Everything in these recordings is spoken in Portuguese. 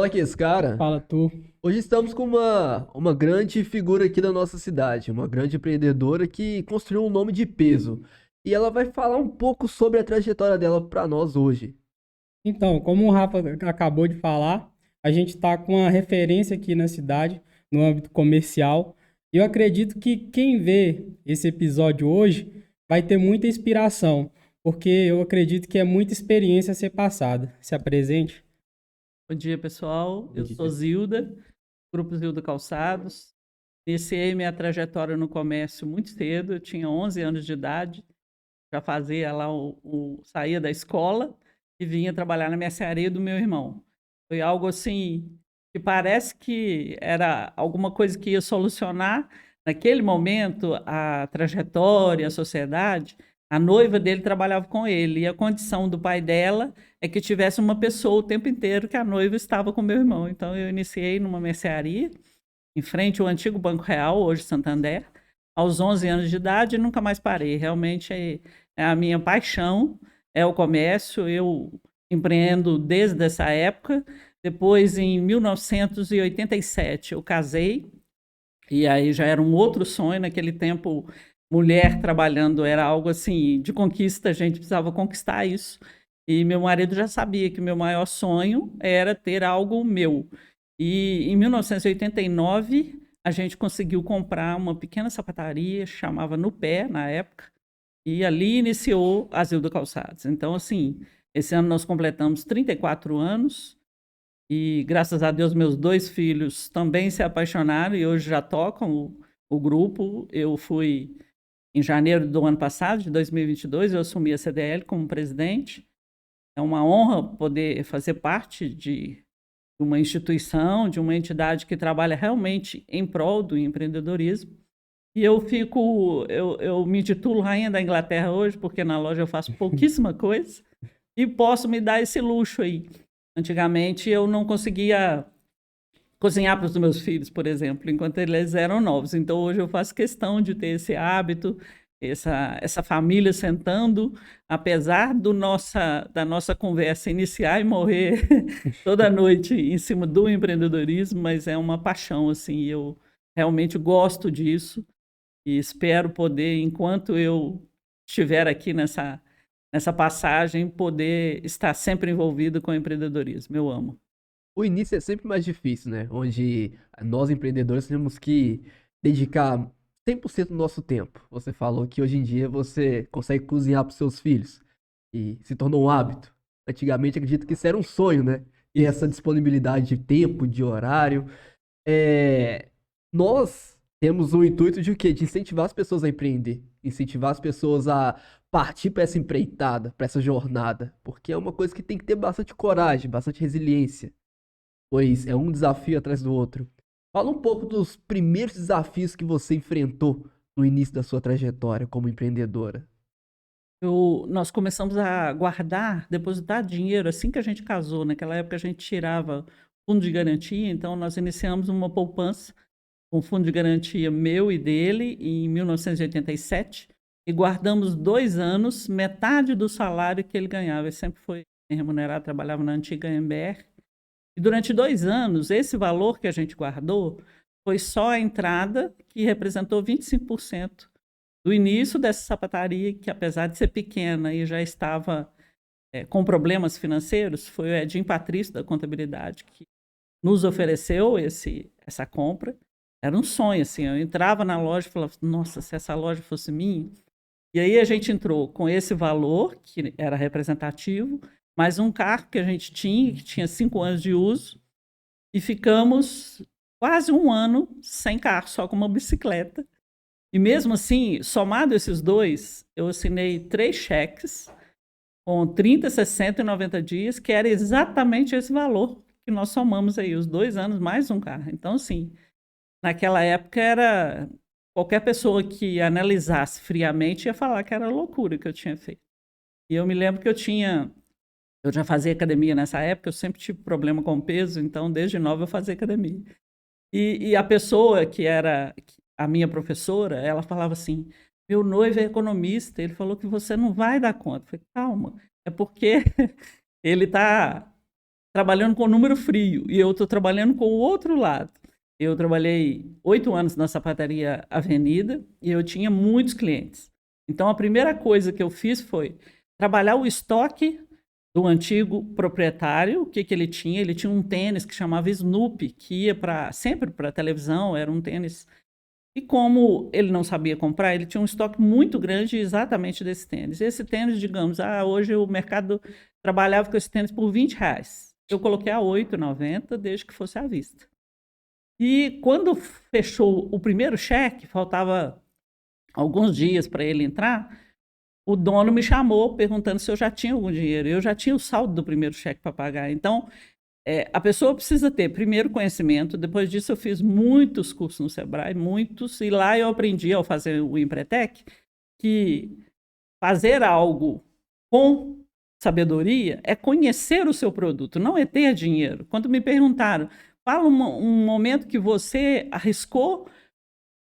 Fala aqui, esse cara. Fala tu. Hoje estamos com uma grande figura aqui da nossa cidade, uma grande empreendedora que construiu um nome de peso. E ela vai falar um pouco sobre a trajetória dela para nós hoje. Então, como o Rafa acabou de falar, a gente está com uma referência aqui na cidade, no âmbito comercial. E eu acredito que quem vê esse episódio hoje vai ter muita inspiração, porque eu acredito que é muita experiência a ser passada. Se apresente. Bom dia, pessoal. Bom Eu sou dia. Zilda, Grupo Zilda Calçados. Iniciei minha trajetória no comércio muito cedo, eu tinha 11 anos de idade, já fazia lá saía da escola e vinha trabalhar na mercearia do meu irmão. Foi algo assim que parece que era alguma coisa que ia solucionar naquele momento a trajetória, a sociedade. A noiva dele trabalhava com ele e a condição do pai dela é que tivesse uma pessoa o tempo inteiro que a noiva estava com meu irmão. Então eu iniciei numa mercearia em frente ao antigo Banco Real, hoje Santander, aos 11 anos de idade e nunca mais parei. Realmente é a minha paixão, é o comércio. Eu empreendo desde essa época. Depois, em 1987, eu casei, e aí já era um outro sonho. Naquele tempo, mulher trabalhando era algo assim de conquista, a gente precisava conquistar isso. E meu marido já sabia que meu maior sonho era ter algo meu. E em 1989, a gente conseguiu comprar uma pequena sapataria, chamava No Pé, na época, e ali iniciou a Zilda Calçados. Então, assim, esse ano nós completamos 34 anos, e graças a Deus meus dois filhos também se apaixonaram e hoje já tocam o grupo. Eu fui, em janeiro do ano passado, de 2022, eu assumi a CDL como presidente. É uma honra poder fazer parte de uma instituição, de uma entidade que trabalha realmente em prol do empreendedorismo. E eu me titulo Rainha da Inglaterra hoje, porque na loja eu faço pouquíssima coisa e posso me dar esse luxo aí. Antigamente eu não conseguia cozinhar para os meus filhos, por exemplo, enquanto eles eram novos. Então hoje eu faço questão de ter esse hábito, essa família sentando, apesar da nossa conversa iniciar e morrer toda noite em cima do empreendedorismo, mas é uma paixão, assim, eu realmente gosto disso e espero poder, enquanto eu estiver aqui nessa passagem, poder estar sempre envolvido com o empreendedorismo. Eu amo. O início é sempre mais difícil, né? Onde nós empreendedores temos que dedicar 100% do nosso tempo. Você falou que hoje em dia você consegue cozinhar para seus filhos e se tornou um hábito. Antigamente acredito que isso era um sonho, né? Ter essa disponibilidade de tempo, de horário. É, nós temos o intuito de o quê? De incentivar as pessoas a empreender, incentivar as pessoas a partir para essa empreitada, para essa jornada, porque é uma coisa que tem que ter bastante coragem, bastante resiliência, pois é um desafio atrás do outro. Fala um pouco dos primeiros desafios que você enfrentou no início da sua trajetória como empreendedora. Nós começamos a guardar, depositar dinheiro assim que a gente casou. Naquela época a gente tirava fundo de garantia, então nós iniciamos uma poupança com fundo de garantia meu e dele em 1987 e guardamos 2 anos, metade do salário que ele ganhava. Ele sempre foi bem remunerado, trabalhava na antiga MBR. E durante 2 anos, esse valor que a gente guardou foi só a entrada, que representou 25% do início dessa sapataria, que apesar de ser pequena e já estava com problemas financeiros. Foi o Edinho Patrício, da contabilidade, que nos ofereceu essa compra. Era um sonho, assim. Eu entrava na loja e falava, nossa, se essa loja fosse minha. E aí a gente entrou com esse valor, que era representativo, mais um carro que a gente tinha, que tinha 5 anos de uso, e ficamos quase um ano sem carro, só com uma bicicleta. E mesmo assim, somado esses dois, eu assinei 3 cheques com 30, 60 e 90 dias, que era exatamente esse valor que nós somamos aí, os 2 anos mais um carro. Então, assim, naquela época era qualquer pessoa que analisasse friamente ia falar que era loucura que eu tinha feito. E eu me lembro que eu já fazia academia nessa época, eu sempre tive problema com peso, então desde nova eu fazia academia. E a pessoa que era a minha professora, ela falava assim: meu noivo é economista, ele falou que você não vai dar conta. Eu falei, calma, é porque ele está trabalhando com número frio e eu estou trabalhando com o outro lado. Eu trabalhei 8 anos na sapataria Avenida e eu tinha muitos clientes. Então, a primeira coisa que eu fiz foi trabalhar o estoque do antigo proprietário. O que ele tinha? Ele tinha um tênis que chamava Snoopy, que ia sempre para a televisão, era um tênis. E como ele não sabia comprar, ele tinha um estoque muito grande exatamente desse tênis. Esse tênis, digamos, hoje o mercado trabalhava com esse tênis por R$20. Eu coloquei a R$8,90 desde que fosse à vista. E quando fechou o primeiro cheque, faltava alguns dias para ele entrar, o dono me chamou perguntando se eu já tinha algum dinheiro. Eu já tinha o saldo do primeiro cheque para pagar. Então, a pessoa precisa ter, primeiro, conhecimento. Depois disso, eu fiz muitos cursos no Sebrae, muitos. E lá eu aprendi, ao fazer o Empretec, que fazer algo com sabedoria é conhecer o seu produto, não é ter dinheiro. Quando me perguntaram, fala um momento que você arriscou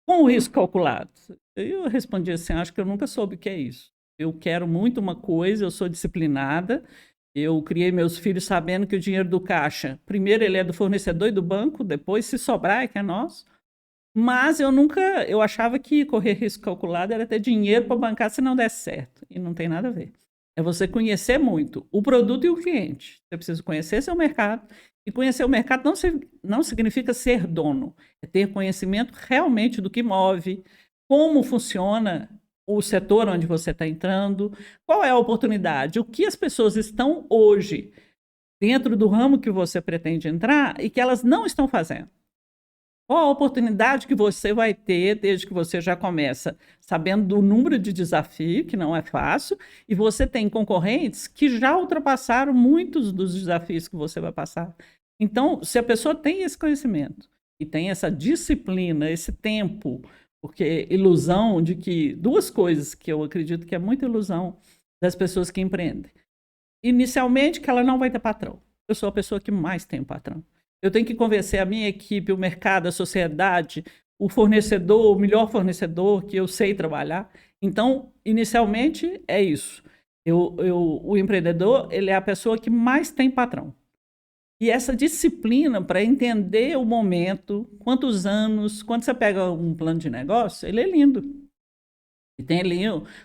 com o risco calculado. Eu respondi assim, acho que eu nunca soube o que é isso. Eu quero muito uma coisa, eu sou disciplinada, eu criei meus filhos sabendo que o dinheiro do caixa, primeiro ele é do fornecedor e do banco, depois se sobrar é que é nosso. Mas eu achava que correr risco calculado era ter dinheiro para bancar se não desse certo. E não tem nada a ver. É você conhecer muito o produto e o cliente. Você precisa conhecer seu mercado. E conhecer o mercado não significa ser dono. É ter conhecimento realmente do que move, como funciona o setor onde você está entrando, qual é a oportunidade, o que as pessoas estão hoje dentro do ramo que você pretende entrar e que elas não estão fazendo. Qual a oportunidade que você vai ter desde que você já começa sabendo do número de desafio, que não é fácil, e você tem concorrentes que já ultrapassaram muitos dos desafios que você vai passar. Então, se a pessoa tem esse conhecimento e tem essa disciplina, esse tempo, porque ilusão de que... Duas coisas que eu acredito que é muita ilusão das pessoas que empreendem. Inicialmente, que ela não vai ter patrão. Eu sou a pessoa que mais tem patrão. Eu tenho que convencer a minha equipe, o mercado, a sociedade, o fornecedor, o melhor fornecedor que eu sei trabalhar. Então, inicialmente, é isso. O empreendedor, ele é a pessoa que mais tem patrão. E essa disciplina para entender o momento, quantos anos, quando você pega um plano de negócio, ele é lindo. E tem ali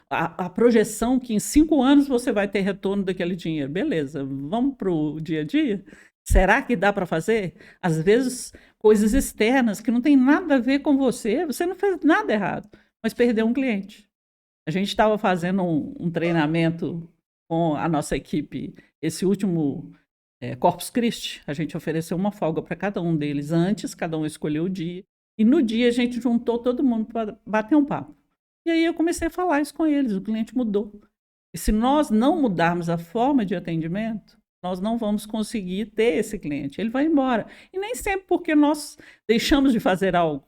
a projeção que em 5 anos você vai ter retorno daquele dinheiro. Beleza, vamos para o dia a dia? Será que dá para fazer? Às vezes, coisas externas que não tem nada a ver com você, você não fez nada errado, mas perdeu um cliente. A gente estava fazendo um treinamento com a nossa equipe, esse último Corpus Christi, a gente ofereceu uma folga para cada um deles antes, cada um escolheu o dia, e no dia a gente juntou todo mundo para bater um papo. E aí eu comecei a falar isso com eles, o cliente mudou. E se nós não mudarmos a forma de atendimento, nós não vamos conseguir ter esse cliente. Ele vai embora. E nem sempre porque nós deixamos de fazer algo.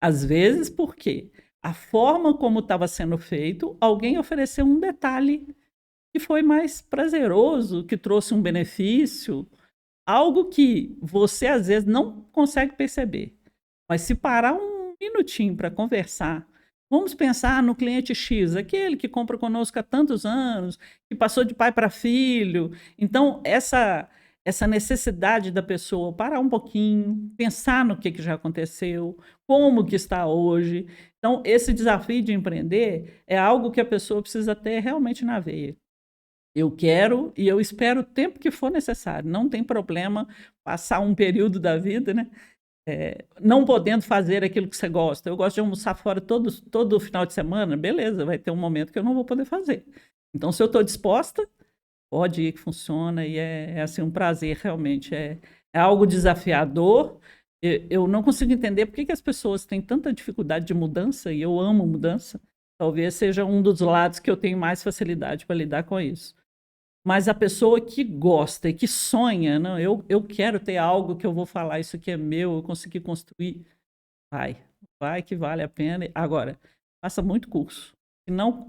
Às vezes porque a forma como estava sendo feito, alguém ofereceu um detalhe que foi mais prazeroso, que trouxe um benefício, algo que você às vezes não consegue perceber. Mas se parar um minutinho para conversar, vamos pensar no cliente X, aquele que compra conosco há tantos anos, que passou de pai para filho. Então, essa necessidade da pessoa parar um pouquinho, pensar no que já aconteceu, como que está hoje. Então, esse desafio de empreender é algo que a pessoa precisa ter realmente na veia. Eu quero e eu espero o tempo que for necessário. Não tem problema passar um período da vida, né? Não podendo fazer aquilo que você gosta. Eu gosto de almoçar fora todo final de semana. Beleza, vai ter um momento que eu não vou poder fazer. Então, se eu estou disposta, pode ir que funciona. E é assim, um prazer, realmente. É algo desafiador. Eu não consigo entender por que as pessoas têm tanta dificuldade de mudança, e eu amo mudança. Talvez seja um dos lados que eu tenho mais facilidade para lidar com isso. Mas a pessoa que gosta e que sonha, não, eu quero ter algo que eu vou falar, isso aqui é meu, eu consegui construir, vai que vale a pena. Agora, faça muito curso.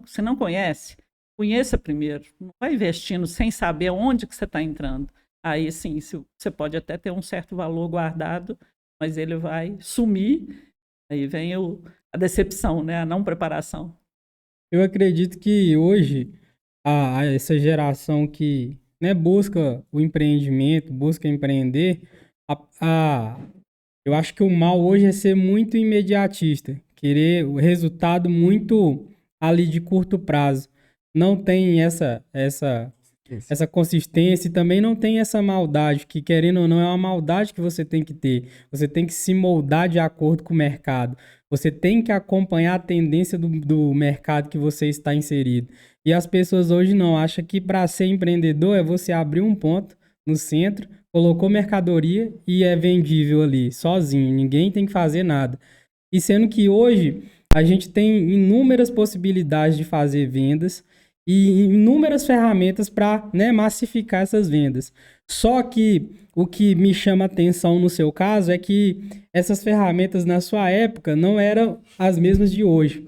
Se não conhece, conheça primeiro. Não vai investindo sem saber onde que você está entrando. Aí sim, você pode até ter um certo valor guardado, mas ele vai sumir. Aí vem a decepção, né? A não preparação. Eu acredito que hoje essa geração que né, busca o empreendimento, busca empreender, eu acho que o mal hoje é ser muito imediatista, querer o resultado muito ali de curto prazo. Não tem essa consistência e também não tem essa maldade, que querendo ou não é uma maldade que você tem que ter. Você tem que se moldar de acordo com o mercado. Você tem que acompanhar a tendência do mercado que você está inserido. E as pessoas hoje não acham que para ser empreendedor é você abrir um ponto no centro, colocou mercadoria e é vendível ali, sozinho. Ninguém tem que fazer nada. E sendo que hoje a gente tem inúmeras possibilidades de fazer vendas e inúmeras ferramentas para, né, massificar essas vendas. Só que o que me chama atenção no seu caso é que essas ferramentas na sua época não eram as mesmas de hoje.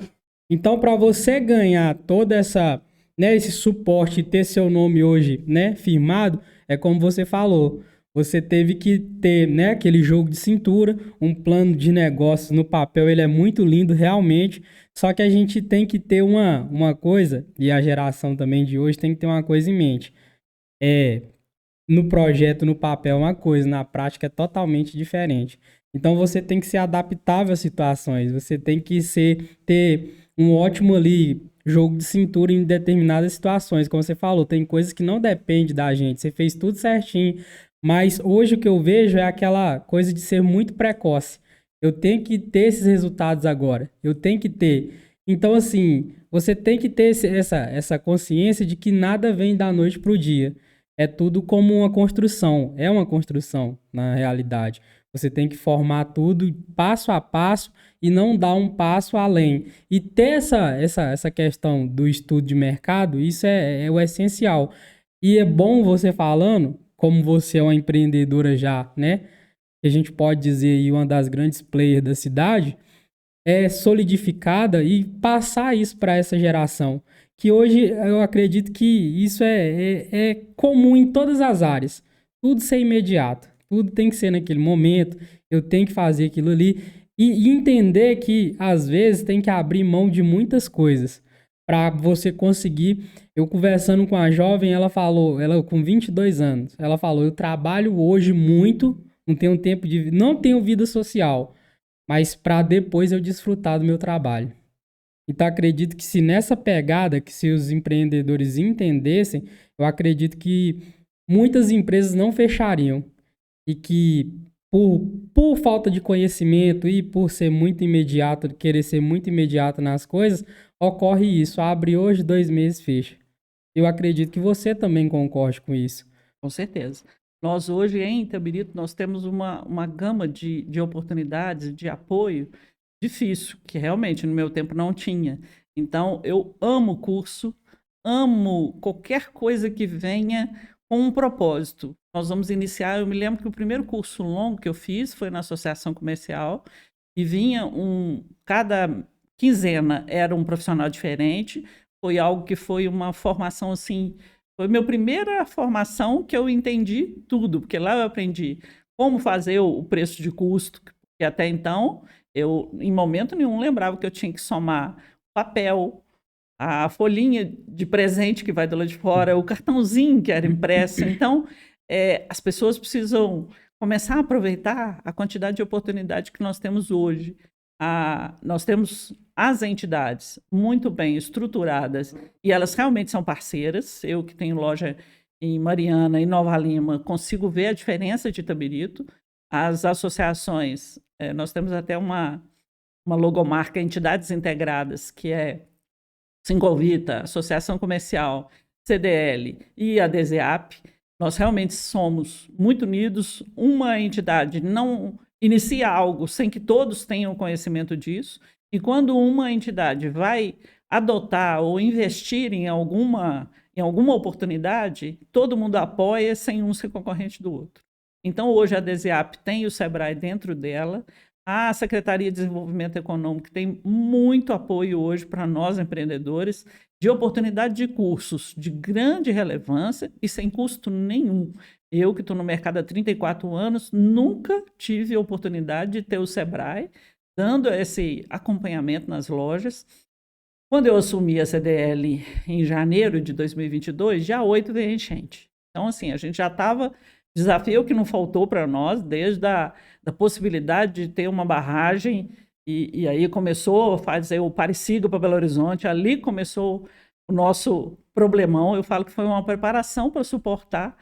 Então, para você ganhar toda essa, né, esse suporte e ter seu nome hoje, né, firmado, é como você falou. Você teve que ter, né, aquele jogo de cintura, um plano de negócios no papel, ele é muito lindo realmente, só que a gente tem que ter uma coisa, e a geração também de hoje tem que ter uma coisa em mente. No projeto, no papel é uma coisa, na prática é totalmente diferente. Então você tem que ser adaptável às situações, você tem que ter um ótimo ali jogo de cintura em determinadas situações. Como você falou, tem coisas que não dependem da gente, você fez tudo certinho, mas hoje o que eu vejo é aquela coisa de ser muito precoce. Eu tenho que ter esses resultados agora. Eu tenho que ter. Então, assim, você tem que ter essa consciência de que nada vem da noite para o dia. É tudo como uma construção. É uma construção, na realidade. Você tem que formar tudo passo a passo e não dar um passo além. E ter essa questão do estudo de mercado, isso é o essencial. E é bom você falando, como você é uma empreendedora já, né? Que a gente pode dizer aí uma das grandes players da cidade, é solidificada e passar isso para essa geração. Que hoje eu acredito que isso é comum em todas as áreas. Tudo ser imediato, tudo tem que ser naquele momento, eu tenho que fazer aquilo ali. E entender que, às vezes, tem que abrir mão de muitas coisas para você conseguir. Eu conversando com a jovem, ela falou, ela com 22 anos, ela falou, eu trabalho hoje muito, não tenho vida social, mas para depois eu desfrutar do meu trabalho. Então acredito que se nessa pegada, que se os empreendedores entendessem, eu acredito que muitas empresas não fechariam e que por falta de conhecimento e por ser muito imediato, querer ser muito imediato nas coisas, ocorre isso. Abre hoje, 2 meses, fecha. Eu acredito que você também concorde com isso. Com certeza. Nós hoje, em Itabirito, nós temos uma gama de oportunidades, de apoio difícil, que realmente no meu tempo não tinha. Então, eu amo curso, amo qualquer coisa que venha com um propósito. Nós vamos iniciar, eu me lembro que o primeiro curso longo que eu fiz foi na Associação Comercial, e vinha cada quinzena era um profissional diferente, foi algo que foi uma formação assim, foi a minha primeira formação que eu entendi tudo, porque lá eu aprendi como fazer o preço de custo, que até então eu, em momento nenhum, lembrava que eu tinha que somar papel, a folhinha de presente que vai do lado de fora, o cartãozinho que era impresso. Então, as pessoas precisam começar a aproveitar a quantidade de oportunidade que nós temos hoje. Nós temos as entidades muito bem estruturadas e elas realmente são parceiras. Eu que tenho loja em Mariana e Nova Lima, consigo ver a diferença de Itabirito. As associações, nós temos até uma logomarca, Entidades Integradas, que é Singovita, Associação Comercial, CDL e a DZAP. Nós realmente somos muito unidos. Uma entidade não inicia algo sem que todos tenham conhecimento disso, e quando uma entidade vai adotar ou investir em alguma oportunidade, todo mundo apoia sem um ser concorrente do outro. Então, hoje a DZAP tem o Sebrae dentro dela, a Secretaria de Desenvolvimento Econômico tem muito apoio hoje para nós empreendedores, de oportunidade de cursos de grande relevância e sem custo nenhum. Eu, que estou no mercado há 34 anos, nunca tive a oportunidade de ter o Sebrae dando esse acompanhamento nas lojas. Quando eu assumi a CDL em janeiro de 2022, dia 8 veio a enchente. Então, assim, a gente já estava... Desafio que não faltou para nós, desde da possibilidade de ter uma barragem, e aí começou a fazer o Pare-Siga para Belo Horizonte, ali começou o nosso problemão. Eu falo que foi uma preparação para suportar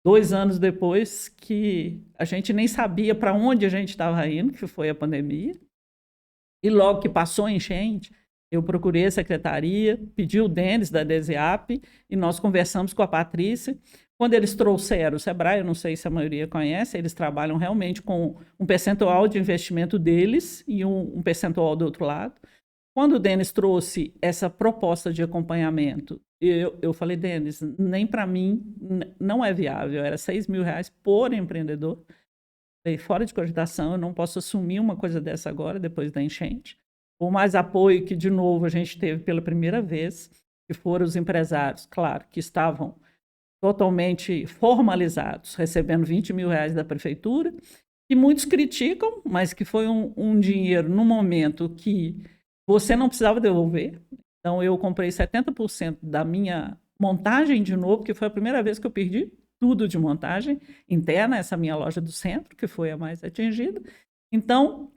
2 anos depois que a gente nem sabia para onde a gente estava indo, que foi a pandemia. E logo que passou a enchente, eu procurei a secretaria, pedi o Denis da DESEAP e nós conversamos com a Patrícia. Quando eles trouxeram o Sebrae, eu não sei se a maioria conhece, eles trabalham realmente com um percentual de investimento deles e um percentual do outro lado. Quando o Denis trouxe essa proposta de acompanhamento, eu falei, Denis, nem para mim não é viável, era R$6.000 por empreendedor. Falei, fora de cogitação, eu não posso assumir uma coisa dessa agora, depois da enchente. Por mais apoio que, de novo, a gente teve pela primeira vez, que foram os empresários, claro, que estavam totalmente formalizados, recebendo R$20.000 da prefeitura, e muitos criticam, mas que foi um dinheiro no momento que você não precisava devolver. Então, eu comprei 70% da minha montagem de novo, que foi a primeira vez que eu perdi tudo de montagem interna, essa minha loja do centro, que foi a mais atingida. Então,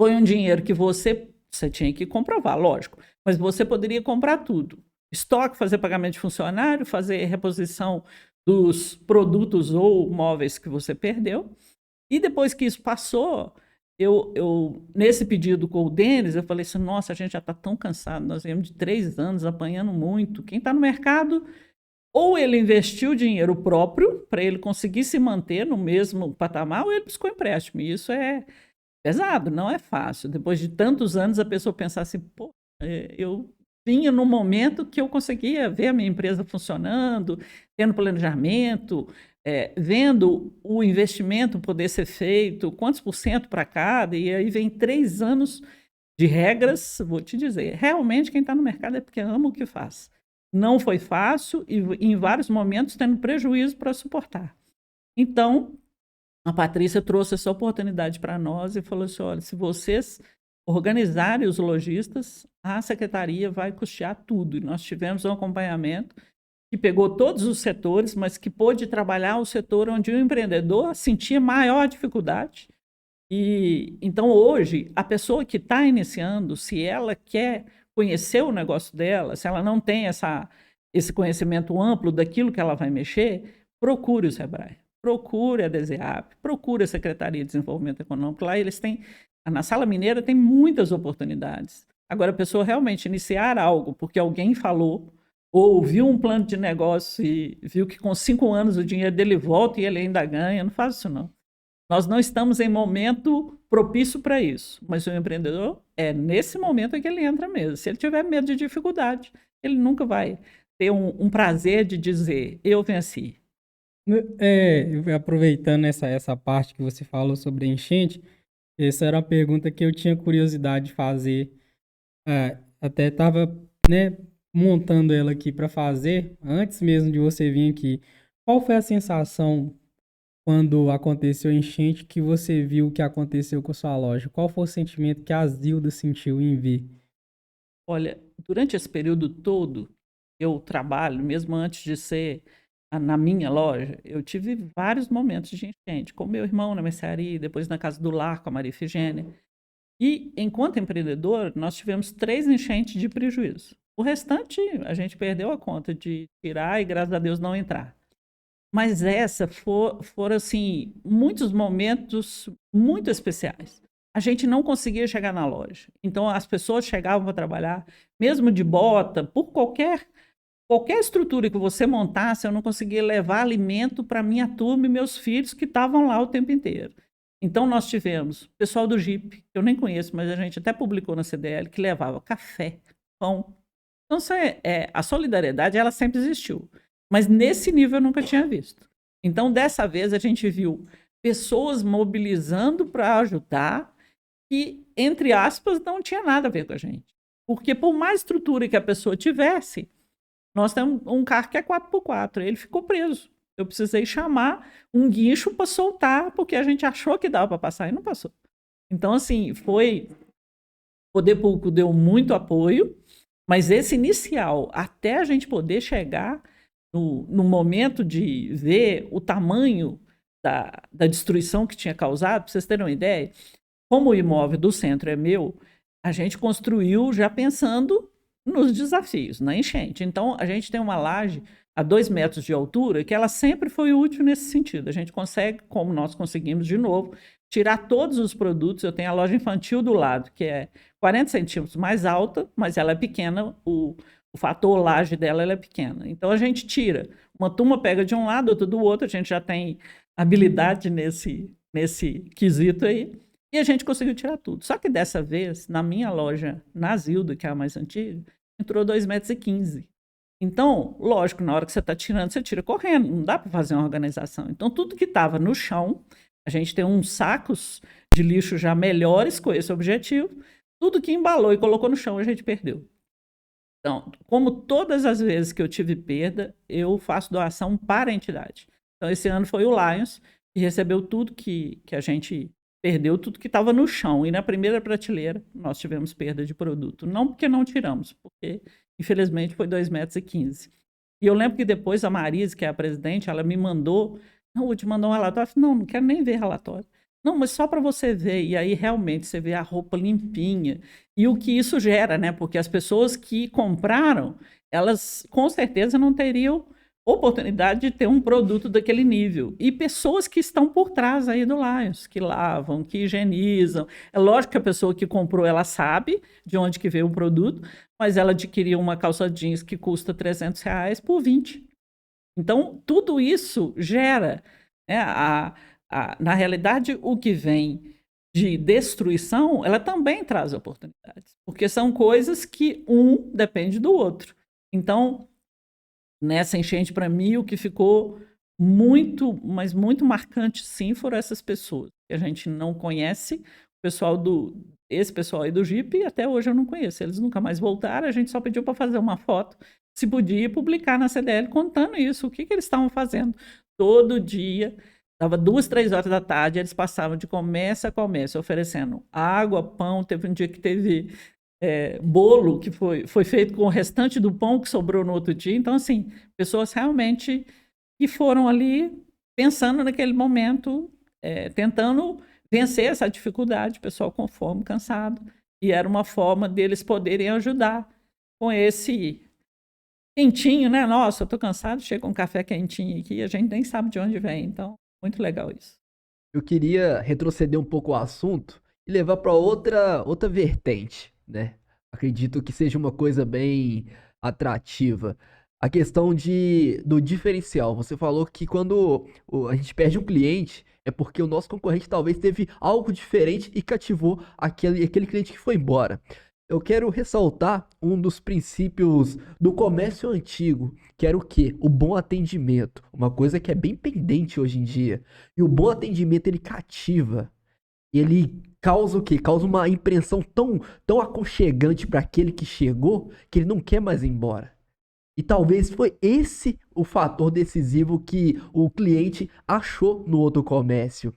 foi um dinheiro que você tinha que comprovar, lógico, mas você poderia comprar tudo. Estoque, fazer pagamento de funcionário, fazer reposição dos produtos ou móveis que você perdeu. E depois que isso passou, eu nesse pedido com o Denis, eu falei assim, nossa, a gente já está tão cansado, nós viemos de 3 anos apanhando muito. Quem está no mercado, ou ele investiu dinheiro próprio para ele conseguir se manter no mesmo patamar, ou ele buscou empréstimo. E isso é pesado, não é fácil. Depois de tantos anos, a pessoa pensar assim, pô, eu vinha no momento que eu conseguia ver a minha empresa funcionando, tendo planejamento, vendo o investimento poder ser feito, quantos % para cada, e aí vem 3 anos de regras. Vou te dizer, realmente quem está no mercado é porque ama o que faz. Não foi fácil e em vários momentos tendo prejuízo para suportar. Então, a Patrícia trouxe essa oportunidade para nós e falou assim, olha, se vocês organizarem os lojistas, a secretaria vai custear tudo. E nós tivemos um acompanhamento que pegou todos os setores, mas que pôde trabalhar o setor onde o empreendedor sentia maior dificuldade. E então, hoje, a pessoa que está iniciando, se ela quer conhecer o negócio dela, se ela não tem esse conhecimento amplo daquilo que ela vai mexer, procure o Sebrae, procure a DESEAP, procure a Secretaria de Desenvolvimento Econômico. Lá eles têm, na Sala Mineira tem muitas oportunidades. Agora, a pessoa realmente iniciar algo porque alguém falou, ou viu um plano de negócio e viu que com 5 anos o dinheiro dele volta e ele ainda ganha, não faz isso não. Nós não estamos em momento propício para isso, mas o empreendedor é nesse momento que ele entra mesmo. Se ele tiver medo de dificuldade, ele nunca vai ter um prazer de dizer, eu venci. Aproveitando essa parte que você falou sobre a enchente, essa era uma pergunta que eu tinha curiosidade de fazer. Até estava, né, montando ela aqui para fazer, antes mesmo de você vir aqui. Qual foi a sensação quando aconteceu a enchente, que você viu o que aconteceu com a sua loja? Qual foi o sentimento que a Zilda sentiu em ver? Olha, durante esse período todo, eu trabalho, mesmo antes de ser na minha loja, eu tive vários momentos de enchente, com meu irmão na mercearia, depois na Casa do Lar, com a Maria Efigênia. E, enquanto empreendedor, nós tivemos 3 enchentes de prejuízo. O restante, a gente perdeu a conta de tirar e, graças a Deus, não entrar. Mas essa foram, assim, muitos momentos muito especiais. A gente não conseguia chegar na loja. Então, as pessoas chegavam para trabalhar, mesmo de bota, por qualquer estrutura que você montasse, eu não conseguia levar alimento para minha turma e meus filhos que estavam lá o tempo inteiro. Então, nós tivemos o pessoal do Jeep, que eu nem conheço, mas a gente até publicou na CDL, que levava café, pão. Então, a solidariedade, ela sempre existiu. Mas nesse nível eu nunca tinha visto. Então, dessa vez, a gente viu pessoas mobilizando para ajudar que, entre aspas, não tinha nada a ver com a gente. Porque por mais estrutura que a pessoa tivesse, nós temos um carro que é 4x4, ele ficou preso. Eu precisei chamar um guincho para soltar, porque a gente achou que dava para passar e não passou. Então, assim, o poder público deu muito apoio, mas esse inicial, até a gente poder chegar, no momento de ver o tamanho da destruição que tinha causado, para vocês terem uma ideia, como o imóvel do centro é meu, a gente construiu já pensando nos desafios, na enchente. Então, a gente tem uma laje a 2 metros de altura, que ela sempre foi útil nesse sentido. A gente consegue, como nós conseguimos de novo, tirar todos os produtos. Eu tenho a loja infantil do lado, que é 40 centímetros mais alta, mas ela é pequena, o fator laje dela ela é pequena. Então, a gente tira. Uma turma pega de um lado, outra do outro, a gente já tem habilidade nesse quesito aí, e a gente conseguiu tirar tudo. Só que dessa vez, na minha loja, na Zilda, que é a mais antiga, entrou 2,15 metros. Então, lógico, na hora que você está tirando, você tira correndo, não dá para fazer uma organização. Então, tudo que estava no chão, a gente tem uns sacos de lixo já melhores com esse objetivo, tudo que embalou e colocou no chão, a gente perdeu. Então, como todas as vezes que eu tive perda, eu faço doação para a entidade. Então, esse ano foi o Lions, que recebeu tudo que a gente perdeu, tudo que estava no chão. E na primeira prateleira, nós tivemos perda de produto. Não porque não tiramos, porque, infelizmente, foi 2,15 metros. E eu lembro que depois a Marise, que é a presidente, ela me mandou, não, vou te mandar um relatório. Eu falei, não quero nem ver relatório. Não, mas só para você ver. E aí, realmente, você vê a roupa limpinha. E o que isso gera, né? Porque as pessoas que compraram, elas, com certeza, não teriam oportunidade de ter um produto daquele nível. E pessoas que estão por trás aí do Lions, que lavam, que higienizam. É lógico que a pessoa que comprou, ela sabe de onde que veio o produto, mas ela adquiriu uma calça jeans que custa R$300 por 20. Então, tudo isso gera, né, na realidade, o que vem de destruição, ela também traz oportunidades, porque são coisas que um depende do outro. Então, nessa enchente, para mim, o que ficou muito, mas muito marcante, sim, foram essas pessoas que a gente não conhece. Esse pessoal aí do Jeep, até hoje eu não conheço. Eles nunca mais voltaram. A gente só pediu para fazer uma foto, se podia publicar na CDL contando isso, o que eles estavam fazendo. Todo dia, dava 2, 3 horas da tarde, eles passavam de comércio a comércio, oferecendo água, pão. Teve um dia que teve bolo que foi feito com o restante do pão que sobrou no outro dia. Então, assim, pessoas realmente que foram ali pensando naquele momento, tentando vencer essa dificuldade, pessoal com fome, cansado. E era uma forma deles poderem ajudar com esse quentinho, né? Nossa, eu tô cansado, chega um café quentinho aqui, a gente nem sabe de onde vem. Então, muito legal isso. Eu queria retroceder um pouco o assunto e levar para outra vertente, né? Acredito que seja uma coisa bem atrativa. A questão do diferencial. Você falou que quando a gente perde um cliente, é porque o nosso concorrente talvez teve algo diferente e cativou aquele cliente que foi embora. Eu quero ressaltar um dos princípios do comércio antigo, que era o quê? O bom atendimento. Uma coisa que é bem pendente hoje em dia. E o bom atendimento, ele cativa. Ele causa o quê? Causa uma impressão tão aconchegante para aquele que chegou, que ele não quer mais ir embora. E talvez foi esse o fator decisivo que o cliente achou no outro comércio.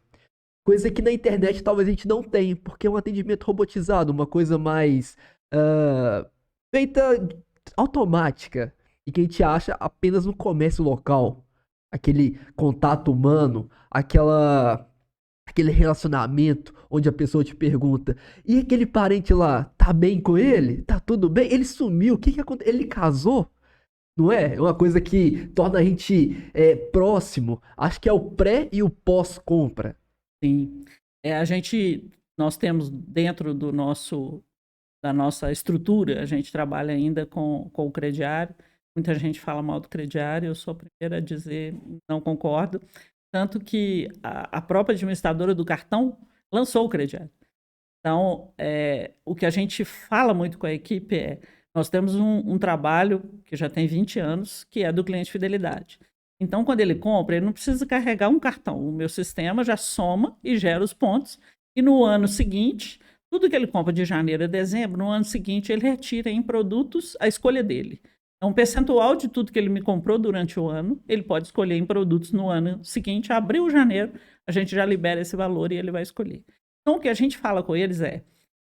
Coisa que na internet talvez a gente não tenha, porque é um atendimento robotizado, uma coisa mais feita automática e que a gente acha apenas no comércio local. Aquele contato humano, aquele relacionamento onde a pessoa te pergunta: e aquele parente lá, tá bem com ele? Tá tudo bem? Ele sumiu, o que que aconteceu? Ele casou? Não é? É uma coisa que torna a gente próximo. Acho que é o pré e o pós-compra. Sim. Nós temos dentro da nossa estrutura, a gente trabalha ainda com o crediário. Muita gente fala mal do crediário, eu sou a primeira a dizer não concordo. Tanto que a própria administradora do cartão lançou o crediário. Então, o que a gente fala muito com a equipe nós temos um trabalho que já tem 20 anos, que é do cliente fidelidade. Então, quando ele compra, ele não precisa carregar um cartão. O meu sistema já soma e gera os pontos. E no ano seguinte, tudo que ele compra de janeiro a dezembro, no ano seguinte ele retira em produtos a escolha dele. Então, um percentual de tudo que ele me comprou durante o ano, ele pode escolher em produtos no ano seguinte. Abril, janeiro, a gente já libera esse valor e ele vai escolher. Então, o que a gente fala com eles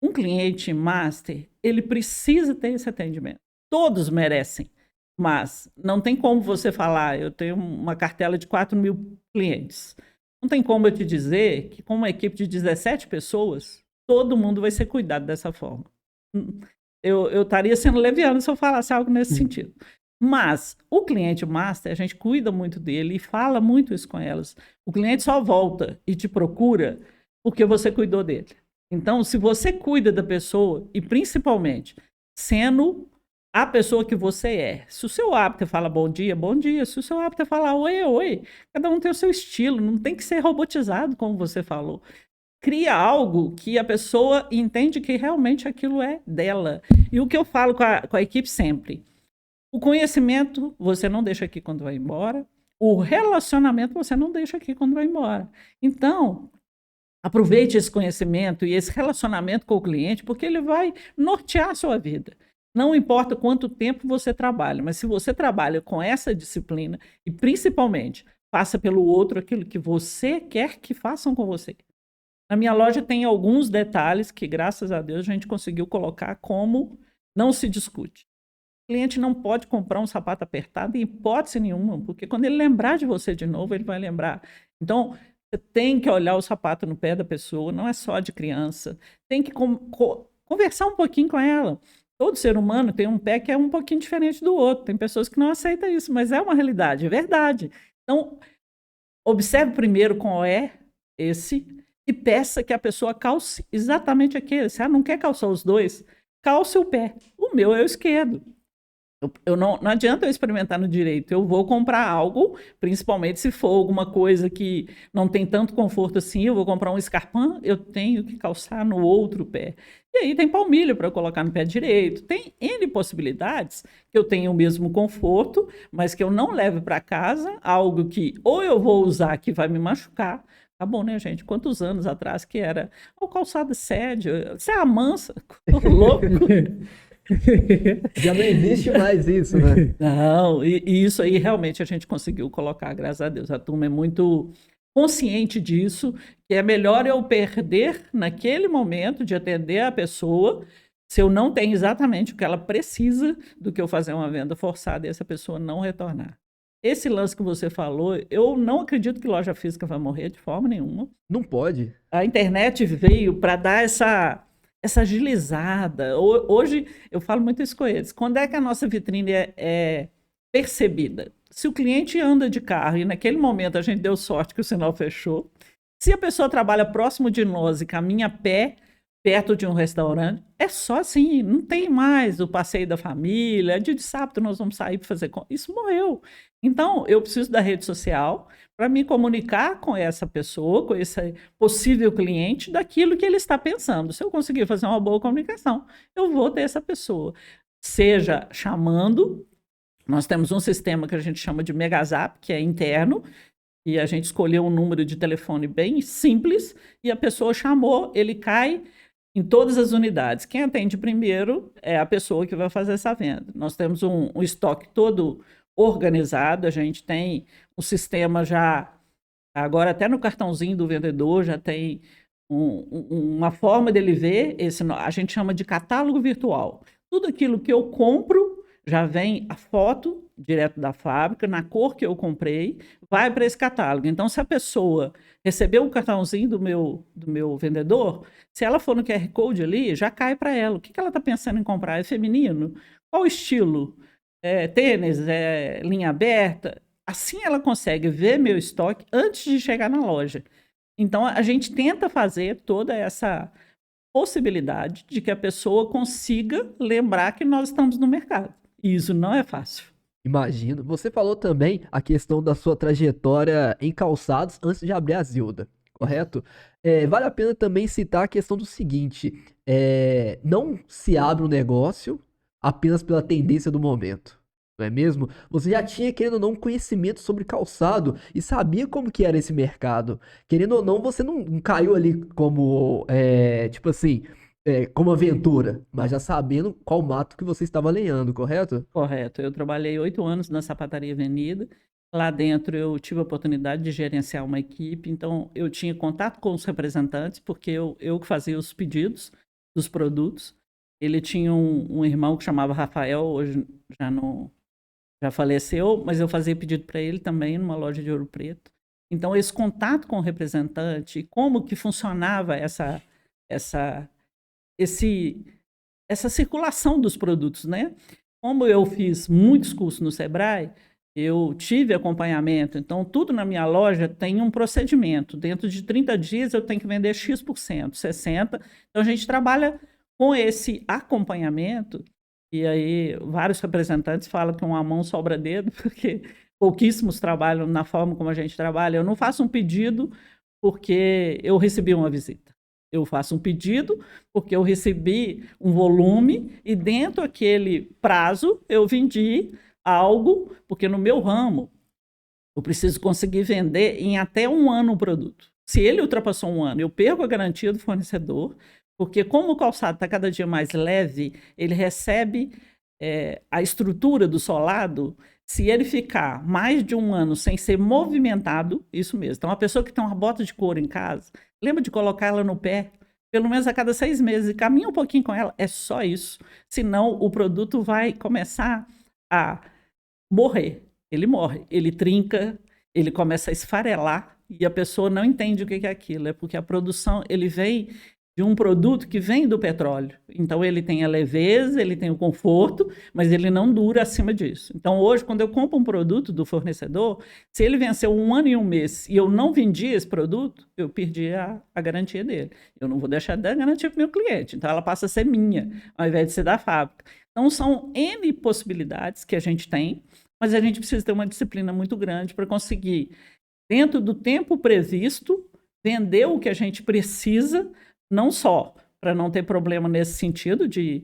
um cliente master, ele precisa ter esse atendimento. Todos merecem Mas não tem como você falar, eu tenho uma cartela de 4.000 clientes. Não tem como eu te dizer que com uma equipe de 17 pessoas, todo mundo vai ser cuidado dessa forma. Eu estaria sendo leviano se eu falasse algo nesse sentido. Mas o cliente master, a gente cuida muito dele e fala muito isso com elas. O cliente só volta e te procura porque você cuidou dele. Então, se você cuida da pessoa, e principalmente sendo a pessoa que você é, se o seu hábito é falar bom dia, bom dia. Se o seu hábito é falar oi, oi. Cada um tem o seu estilo, não tem que ser robotizado, como você falou. Cria algo que a pessoa entende que realmente aquilo é dela. E o que eu falo com a equipe sempre, o conhecimento você não deixa aqui quando vai embora, o relacionamento você não deixa aqui quando vai embora. Então, aproveite esse conhecimento e esse relacionamento com o cliente, porque ele vai nortear a sua vida. Não importa quanto tempo você trabalha, mas se você trabalha com essa disciplina e principalmente faça pelo outro aquilo que você quer que façam com você. Na minha loja tem alguns detalhes que, graças a Deus, a gente conseguiu colocar como não se discute. O cliente não pode comprar um sapato apertado em hipótese nenhuma, porque quando ele lembrar de você de novo, ele vai lembrar. Então, você tem que olhar o sapato no pé da pessoa, não é só de criança. Tem que conversar um pouquinho com ela. Todo ser humano tem um pé que é um pouquinho diferente do outro. Tem pessoas que não aceitam isso, mas é uma realidade, é verdade. Então, observe primeiro qual é esse e peça que a pessoa calce exatamente aquele. Se ela não quer calçar os dois, calce o pé. O meu é o esquerdo. Não adianta eu experimentar no direito, eu vou comprar algo, principalmente se for alguma coisa que não tem tanto conforto assim, eu vou comprar um escarpão, eu tenho que calçar no outro pé. E aí tem palmilha para eu colocar no pé direito, tem N possibilidades que eu tenha o mesmo conforto, mas que eu não leve para casa algo que ou eu vou usar que vai me machucar. Tá bom, né, gente? Quantos anos atrás que era o calçado sédio, você amansa, louco. Já não existe mais isso, né? Não, e isso aí realmente a gente conseguiu colocar, graças a Deus. A turma é muito consciente disso, que é melhor eu perder naquele momento de atender a pessoa, se eu não tenho exatamente o que ela precisa, do que eu fazer uma venda forçada e essa pessoa não retornar. Esse lance que você falou, eu não acredito que loja física vai morrer de forma nenhuma. Não pode. A internet veio para dar essa agilizada. Hoje, eu falo muito isso com eles. Quando é que a nossa vitrine é percebida? Se o cliente anda de carro e naquele momento a gente deu sorte que o sinal fechou, se a pessoa trabalha próximo de nós e caminha a pé, perto de um restaurante, é só assim, não tem mais o passeio da família, dia de sábado nós vamos sair para fazer... Isso morreu. Então, eu preciso da rede social para me comunicar com essa pessoa, com esse possível cliente, daquilo que ele está pensando. Se eu conseguir fazer uma boa comunicação, eu vou ter essa pessoa. Seja chamando, nós temos um sistema que a gente chama de Megazap, que é interno, e a gente escolheu um número de telefone bem simples, e a pessoa chamou, ele cai em todas as unidades. Quem atende primeiro é a pessoa que vai fazer essa venda. Nós temos um estoque todo organizado, a gente tem um sistema já, agora até no cartãozinho do vendedor, já tem uma forma dele ver, a gente chama de catálogo virtual. Tudo aquilo que eu compro, já vem a foto direto da fábrica, na cor que eu comprei, vai para esse catálogo. Então, se a pessoa recebeu um cartãozinho do meu vendedor, se ela for no QR Code ali, já cai para ela. O que ela está pensando em comprar? É feminino? Qual estilo? Tênis? Linha aberta? Assim ela consegue ver meu estoque antes de chegar na loja. Então, a gente tenta fazer toda essa possibilidade de que a pessoa consiga lembrar que nós estamos no mercado. E isso não é fácil. Imagino. Você falou também a questão da sua trajetória em calçados antes de abrir a Zilda, correto? Vale a pena também citar a questão do seguinte: não se abre um negócio apenas pela tendência do momento, não é mesmo? Você já tinha, querendo ou não, um conhecimento sobre calçado e sabia como que era esse mercado. Querendo ou não, você não caiu ali como, tipo assim, como aventura, mas já sabendo qual mato que você estava lenhando, correto? Correto. Eu trabalhei 8 anos na Sapataria Avenida. Lá dentro eu tive a oportunidade de gerenciar uma equipe, então eu tinha contato com os representantes, porque eu que fazia os pedidos dos produtos. Ele tinha um irmão que chamava Rafael, hoje já não já faleceu, mas eu fazia pedido para ele também numa loja de Ouro Preto. Então, esse contato com o representante, como que funcionava essa circulação dos produtos, né? Como eu fiz muitos cursos no Sebrae, eu tive acompanhamento. Então, tudo na minha loja tem um procedimento. Dentro de 30 dias, eu tenho que vender X%, 60%. Então, a gente trabalha com esse acompanhamento. E aí, vários representantes falam que uma mão sobra dedo, porque pouquíssimos trabalham na forma como a gente trabalha. Eu não faço um pedido porque eu recebi uma visita. Eu faço um pedido porque eu recebi um volume e dentro daquele prazo eu vendi algo, porque no meu ramo eu preciso conseguir vender em até um ano o produto. Se ele ultrapassou um ano, eu perco a garantia do fornecedor, porque como o calçado está cada dia mais leve, ele recebe a estrutura do solado. Se ele ficar mais de um ano sem ser movimentado, isso mesmo. Então, uma pessoa que tem uma bota de couro em casa, lembra de colocar ela no pé, pelo menos a cada 6 meses, e caminha um pouquinho com ela, é só isso. Senão, o produto vai começar a morrer. Ele morre, ele trinca, ele começa a esfarelar, e a pessoa não entende o que é aquilo. É porque a produção, ele vem de um produto que vem do petróleo. Então, ele tem a leveza, ele tem o conforto, mas ele não dura acima disso. Então, hoje, quando eu compro um produto do fornecedor, se ele venceu 1 ano e 1 mês e eu não vendi esse produto, eu perdi a garantia dele. Eu não vou deixar de dar garantia para o meu cliente. Então, ela passa a ser minha, ao invés de ser da fábrica. Então, são N possibilidades que a gente tem, mas a gente precisa ter uma disciplina muito grande para conseguir, dentro do tempo previsto, vender o que a gente precisa, não só para não ter problema nesse sentido de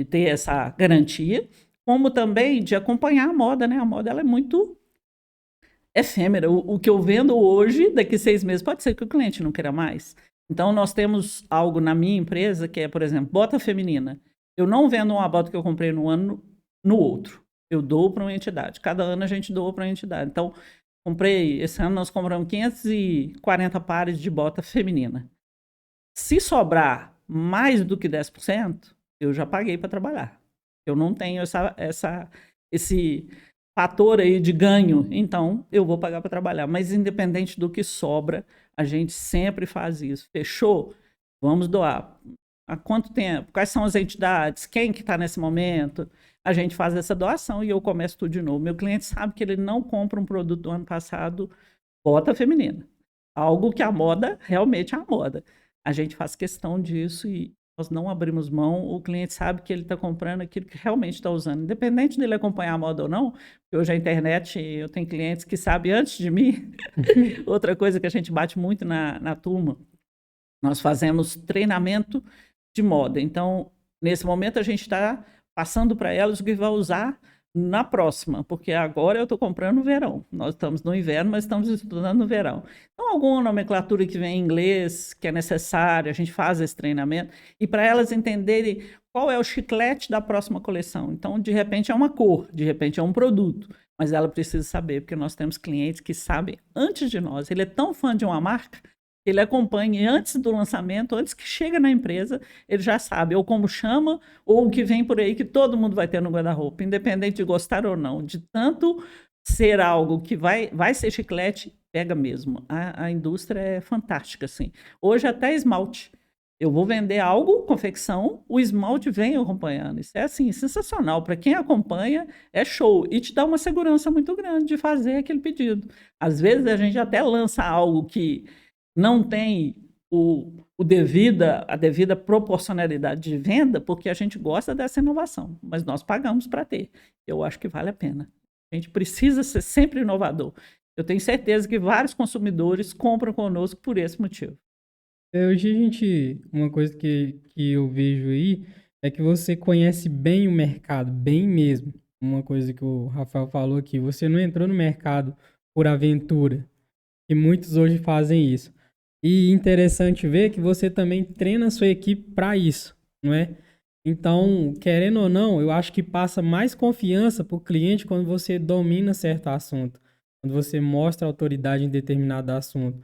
ter essa garantia, como também de acompanhar a moda, né? A moda ela é muito efêmera. O que eu vendo hoje, daqui 6 meses, pode ser que o cliente não queira mais. Então, nós temos algo na minha empresa que é, por exemplo, bota feminina. Eu não vendo uma bota que eu comprei no ano no outro. Eu dou para uma entidade. Cada ano a gente doa para uma entidade. Então, esse ano nós compramos 540 pares de bota feminina. Se sobrar mais do que 10%, eu já paguei para trabalhar. Eu não tenho esse fator aí de ganho, então eu vou pagar para trabalhar. Mas independente do que sobra, a gente sempre faz isso. Fechou? Vamos doar. Há quanto tempo? Quais são as entidades? Quem que está nesse momento? A gente faz essa doação e eu começo tudo de novo. Meu cliente sabe que ele não compra um produto do ano passado, bota feminina. Algo que a moda, realmente é a moda. A gente faz questão disso e nós não abrimos mão. O cliente sabe que ele está comprando aquilo que realmente está usando, independente dele acompanhar a moda ou não. Porque hoje a internet, eu tenho clientes que sabem antes de mim. Outra coisa que a gente bate muito na turma, nós fazemos treinamento de moda. Então, nesse momento, a gente está passando para elas o que vai usar na próxima, porque agora eu estou comprando no verão. Nós estamos no inverno, mas estamos estudando no verão. Então, alguma nomenclatura que vem em inglês, que é necessária, a gente faz esse treinamento, e para elas entenderem qual é o chiclete da próxima coleção. Então, de repente é uma cor, de repente é um produto, mas ela precisa saber, porque nós temos clientes que sabem antes de nós. Ele é tão fã de uma marca, ele acompanha antes do lançamento, antes que chega na empresa, ele já sabe ou como chama, ou o que vem por aí que todo mundo vai ter no guarda-roupa, independente de gostar ou não. De tanto ser algo que vai ser chiclete, pega mesmo. A indústria é fantástica, assim. Hoje até esmalte. Eu vou vender algo, confecção, o esmalte vem acompanhando. Isso é, assim, sensacional. Para quem acompanha, é show. E te dá uma segurança muito grande de fazer aquele pedido. Às vezes a gente até lança algo que não tem a devida proporcionalidade de venda, porque a gente gosta dessa inovação, mas nós pagamos para ter. Eu acho que vale a pena. A gente precisa ser sempre inovador. Eu tenho certeza que vários consumidores compram conosco por esse motivo. Hoje uma coisa que eu vejo aí é que você conhece bem o mercado, bem mesmo. Uma coisa que o Rafael falou aqui, você não entrou no mercado por aventura, e muitos hoje fazem isso. E interessante ver que você também treina a sua equipe para isso, não é? Então, querendo ou não, eu acho que passa mais confiança para o cliente quando você domina certo assunto, quando você mostra autoridade em determinado assunto,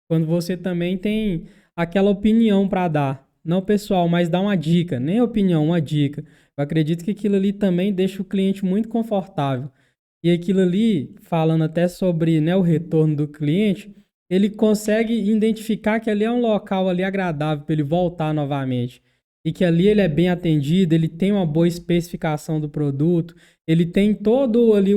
quando você também tem aquela opinião para dar. Não, pessoal, mas dá uma dica, nem opinião, uma dica. Eu acredito que aquilo ali também deixa o cliente muito confortável. E aquilo ali, falando até sobre, né, o retorno do cliente, ele consegue identificar que ali é um local ali agradável para ele voltar novamente. E que ali ele é bem atendido, ele tem uma boa especificação do produto, ele tem todo ali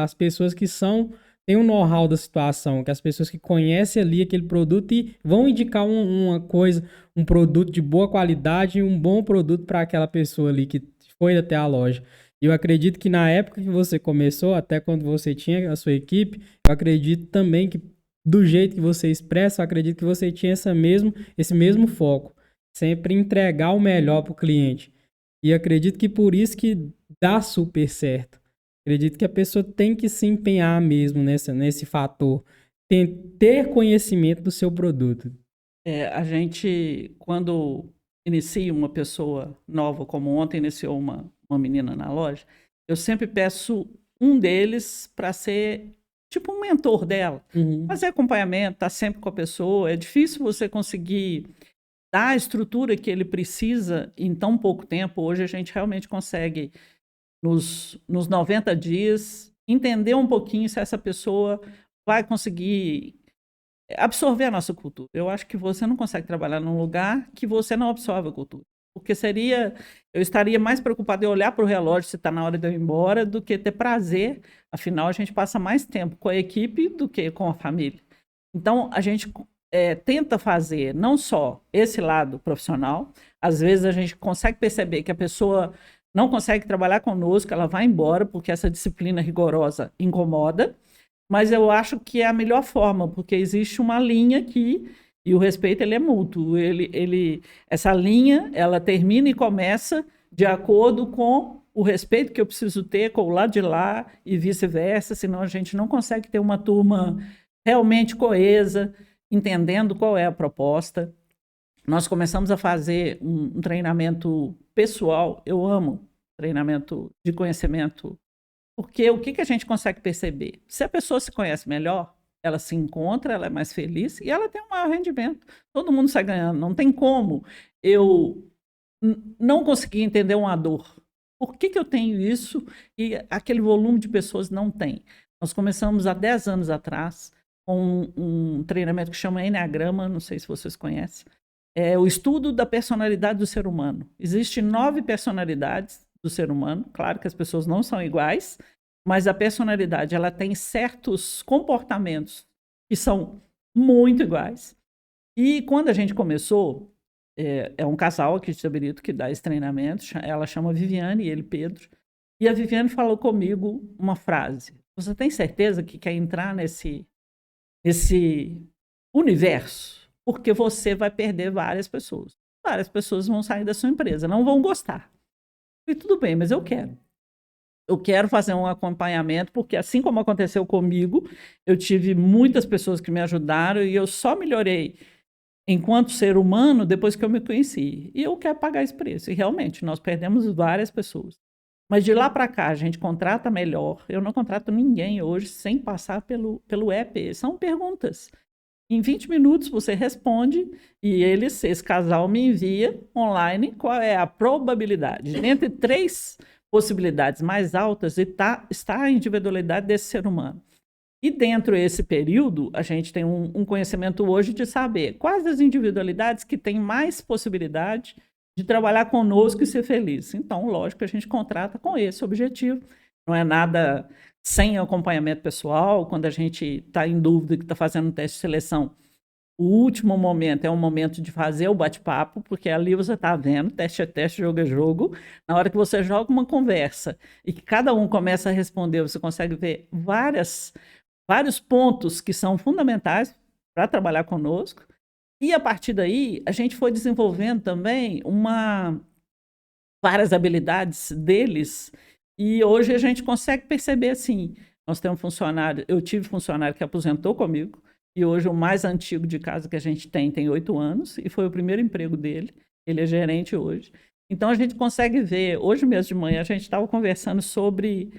as pessoas que são tem um know-how da situação, que as pessoas que conhecem ali aquele produto e vão indicar uma coisa, um produto de boa qualidade e um bom produto para aquela pessoa ali que foi até a loja. E eu acredito que na época que você começou, até quando você tinha a sua equipe, eu acredito também que do jeito que você expressa, eu acredito que você tinha esse mesmo foco, sempre entregar o melhor para o cliente. E acredito que por isso que dá super certo. Acredito que a pessoa tem que se empenhar mesmo nesse fator, ter conhecimento do seu produto. A gente, quando inicia uma pessoa nova, como ontem iniciou uma menina na loja, eu sempre peço um deles para ser tipo um mentor dela. Fazer acompanhamento, estar sempre com a pessoa. É difícil você conseguir dar a estrutura que ele precisa em tão pouco tempo. Hoje a gente realmente consegue, nos 90 dias, entender um pouquinho se essa pessoa vai conseguir absorver a nossa cultura. Eu acho que você não consegue trabalhar num lugar que você não absorve a cultura. Porque eu estaria mais preocupado em olhar para o relógio se está na hora de eu ir embora do que ter prazer. Afinal, a gente passa mais tempo com a equipe do que com a família. Então, a gente tenta fazer não só esse lado profissional, às vezes a gente consegue perceber que a pessoa não consegue trabalhar conosco, ela vai embora porque essa disciplina rigorosa incomoda, mas eu acho que é a melhor forma, porque existe uma linha aqui e o respeito ele é mútuo. Essa linha ela termina e começa de acordo com o respeito que eu preciso ter com o lado de lá e vice-versa, senão a gente não consegue ter uma turma realmente coesa, entendendo qual é a proposta. Nós começamos a fazer um treinamento pessoal. Eu amo treinamento de conhecimento, porque o que a gente consegue perceber? Se a pessoa se conhece melhor, ela se encontra, ela é mais feliz e ela tem um maior rendimento. Todo mundo sai ganhando. Não tem como eu não conseguir entender uma dor. Por que eu tenho isso e aquele volume de pessoas não tem? Nós começamos há 10 anos atrás com um treinamento que chama Enneagrama, não sei se vocês conhecem. É o estudo da personalidade do ser humano. Existem 9 personalidades do ser humano. Claro que as pessoas não são iguais, mas a personalidade ela tem certos comportamentos que são muito iguais. E quando a gente começou, é um casal aqui de Itabirito que dá esse treinamento, ela chama Viviane e ele Pedro, e a Viviane falou comigo uma frase: você tem certeza que quer entrar nesse universo? Porque você vai perder várias pessoas. Várias pessoas vão sair da sua empresa, não vão gostar. E tudo bem, mas eu quero. Eu quero fazer um acompanhamento, porque assim como aconteceu comigo, eu tive muitas pessoas que me ajudaram e eu só melhorei enquanto ser humano depois que eu me conheci. E eu quero pagar esse preço. E realmente, nós perdemos várias pessoas. Mas de lá para cá, a gente contrata melhor. Eu não contrato ninguém hoje sem passar pelo app. São perguntas. Em 20 minutos você responde e esse casal me envia online qual é a probabilidade. Entre 3 possibilidades mais altas está a individualidade desse ser humano. E dentro desse período, a gente tem um conhecimento hoje de saber quais as individualidades que têm mais possibilidade de trabalhar conosco e ser feliz. Então, lógico que a gente contrata com esse objetivo. Não é nada sem acompanhamento pessoal. Quando a gente está em dúvida que está fazendo um teste de seleção, o último momento é um momento de fazer o bate-papo, porque ali você está vendo, teste é teste, jogo é jogo. Na hora que você joga uma conversa e que cada um começa a responder, você consegue ver vários pontos que são fundamentais para trabalhar conosco. E a partir daí, a gente foi desenvolvendo também várias habilidades deles. E hoje a gente consegue perceber assim, nós temos eu tive funcionário que aposentou comigo, e hoje o mais antigo de casa que a gente tem 8 anos, e foi o primeiro emprego dele, ele é gerente hoje. Então a gente consegue ver, hoje mesmo de manhã a gente estava conversando sobre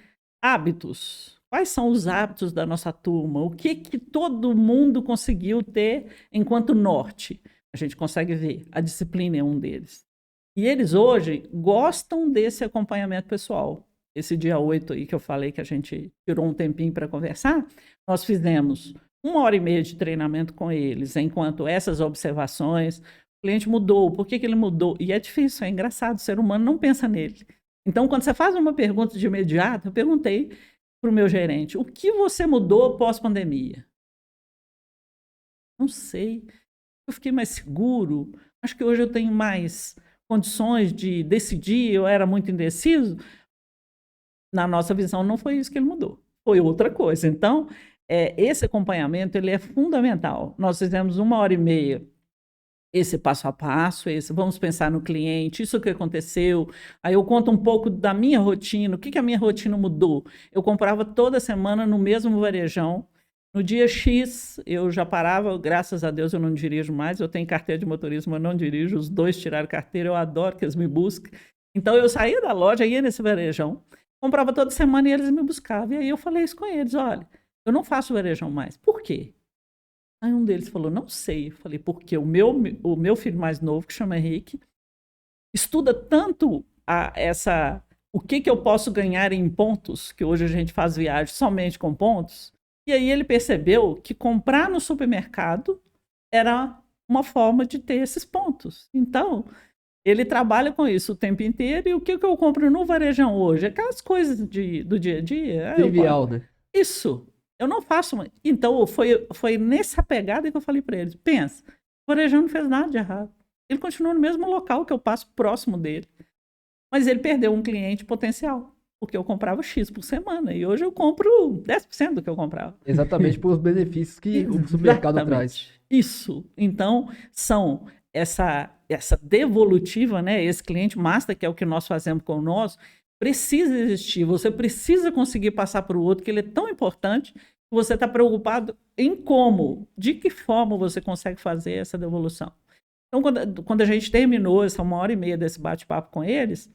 hábitos. Quais são os hábitos da nossa turma? O que todo mundo conseguiu ter enquanto norte? A gente consegue ver, a disciplina é um deles. E eles hoje gostam desse acompanhamento pessoal. esse dia 8 aí que eu falei que a gente tirou um tempinho para conversar, nós fizemos 1h30 de treinamento com eles, enquanto essas observações, o cliente mudou, por que ele mudou? E é difícil, é engraçado, o ser humano não pensa nele. Então, quando você faz uma pergunta de imediato, eu perguntei para o meu gerente, o que você mudou pós-pandemia? Não sei, eu fiquei mais seguro, acho que hoje eu tenho mais condições de decidir, eu era muito indeciso. Na nossa visão, não foi isso que ele mudou, foi outra coisa. Então, esse acompanhamento ele é fundamental. Nós fizemos 1h30, esse passo a passo, vamos pensar no cliente, isso que aconteceu. Aí eu conto um pouco da minha rotina, o que a minha rotina mudou. Eu comprava toda semana no mesmo varejão. No dia X, eu já parava, graças a Deus eu não dirijo mais, eu tenho carteira de motorista, mas não dirijo, os dois tiraram carteira, eu adoro que eles me busquem. Então eu saía da loja, ia nesse varejão, comprava toda semana e eles me buscavam. E aí eu falei isso com eles, olha, eu não faço varejão mais. Por quê? Aí um deles falou, não sei. Eu falei, porque o meu filho mais novo, que chama Henrique, estuda tanto o que eu posso ganhar em pontos, que hoje a gente faz viagem somente com pontos, e aí ele percebeu que comprar no supermercado era uma forma de ter esses pontos. Então, ele trabalha com isso o tempo inteiro, e o que eu compro no varejão hoje? Aquelas coisas do dia a dia. Trivial, né? Isso, eu não faço. Então, foi nessa pegada que eu falei para eles, pensa, o varejão não fez nada de errado. Ele continua no mesmo local que eu passo próximo dele. Mas ele perdeu um cliente potencial, porque eu comprava X por semana, e hoje eu compro 10% do que eu comprava. Exatamente por os benefícios que o supermercado traz. Isso. Então, são essa devolutiva, né? Esse cliente master, que é o que nós fazemos com o nosso, precisa existir. Você precisa conseguir passar para o outro, que ele é tão importante, que você está preocupado em como, de que forma você consegue fazer essa devolução. Então, quando a gente terminou essa 1h30 desse bate-papo com eles,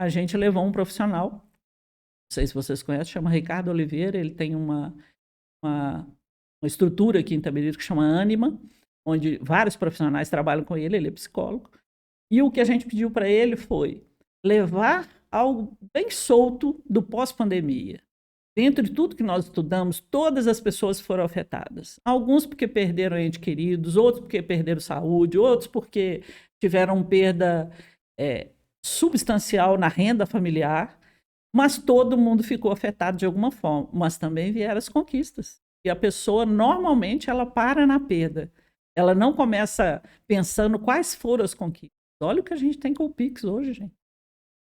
a gente levou um profissional, não sei se vocês conhecem, chama Ricardo Oliveira, ele tem uma estrutura aqui em Itabirito que chama Ânima, onde vários profissionais trabalham com ele é psicólogo, e o que a gente pediu para ele foi levar algo bem solto do pós-pandemia. Dentro de tudo que nós estudamos, todas as pessoas foram afetadas. Alguns porque perderam entes queridos, outros porque perderam saúde, outros porque tiveram perda substancial na renda familiar, mas todo mundo ficou afetado de alguma forma. Mas também vieram as conquistas. E a pessoa, normalmente, ela para na perda. Ela não começa pensando quais foram as conquistas. Olha o que a gente tem com o Pix hoje, gente.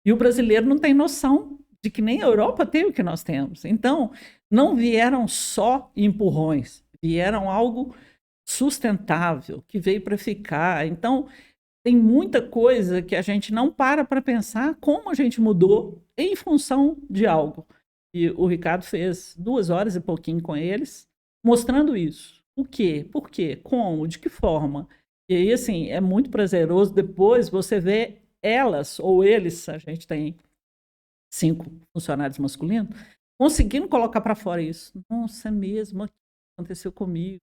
E o brasileiro não tem noção de que nem a Europa tem o que nós temos. Então, não vieram só empurrões, vieram algo sustentável, que veio para ficar. Então, tem muita coisa que a gente não para pensar como a gente mudou em função de algo. E o Ricardo fez 2 horas e pouquinho com eles, mostrando isso. O quê? Por quê? Como? De que forma? E aí, assim, é muito prazeroso depois você ver elas ou eles, a gente tem 5 funcionários masculinos, conseguindo colocar para fora isso. Nossa, é mesmo, aconteceu comigo.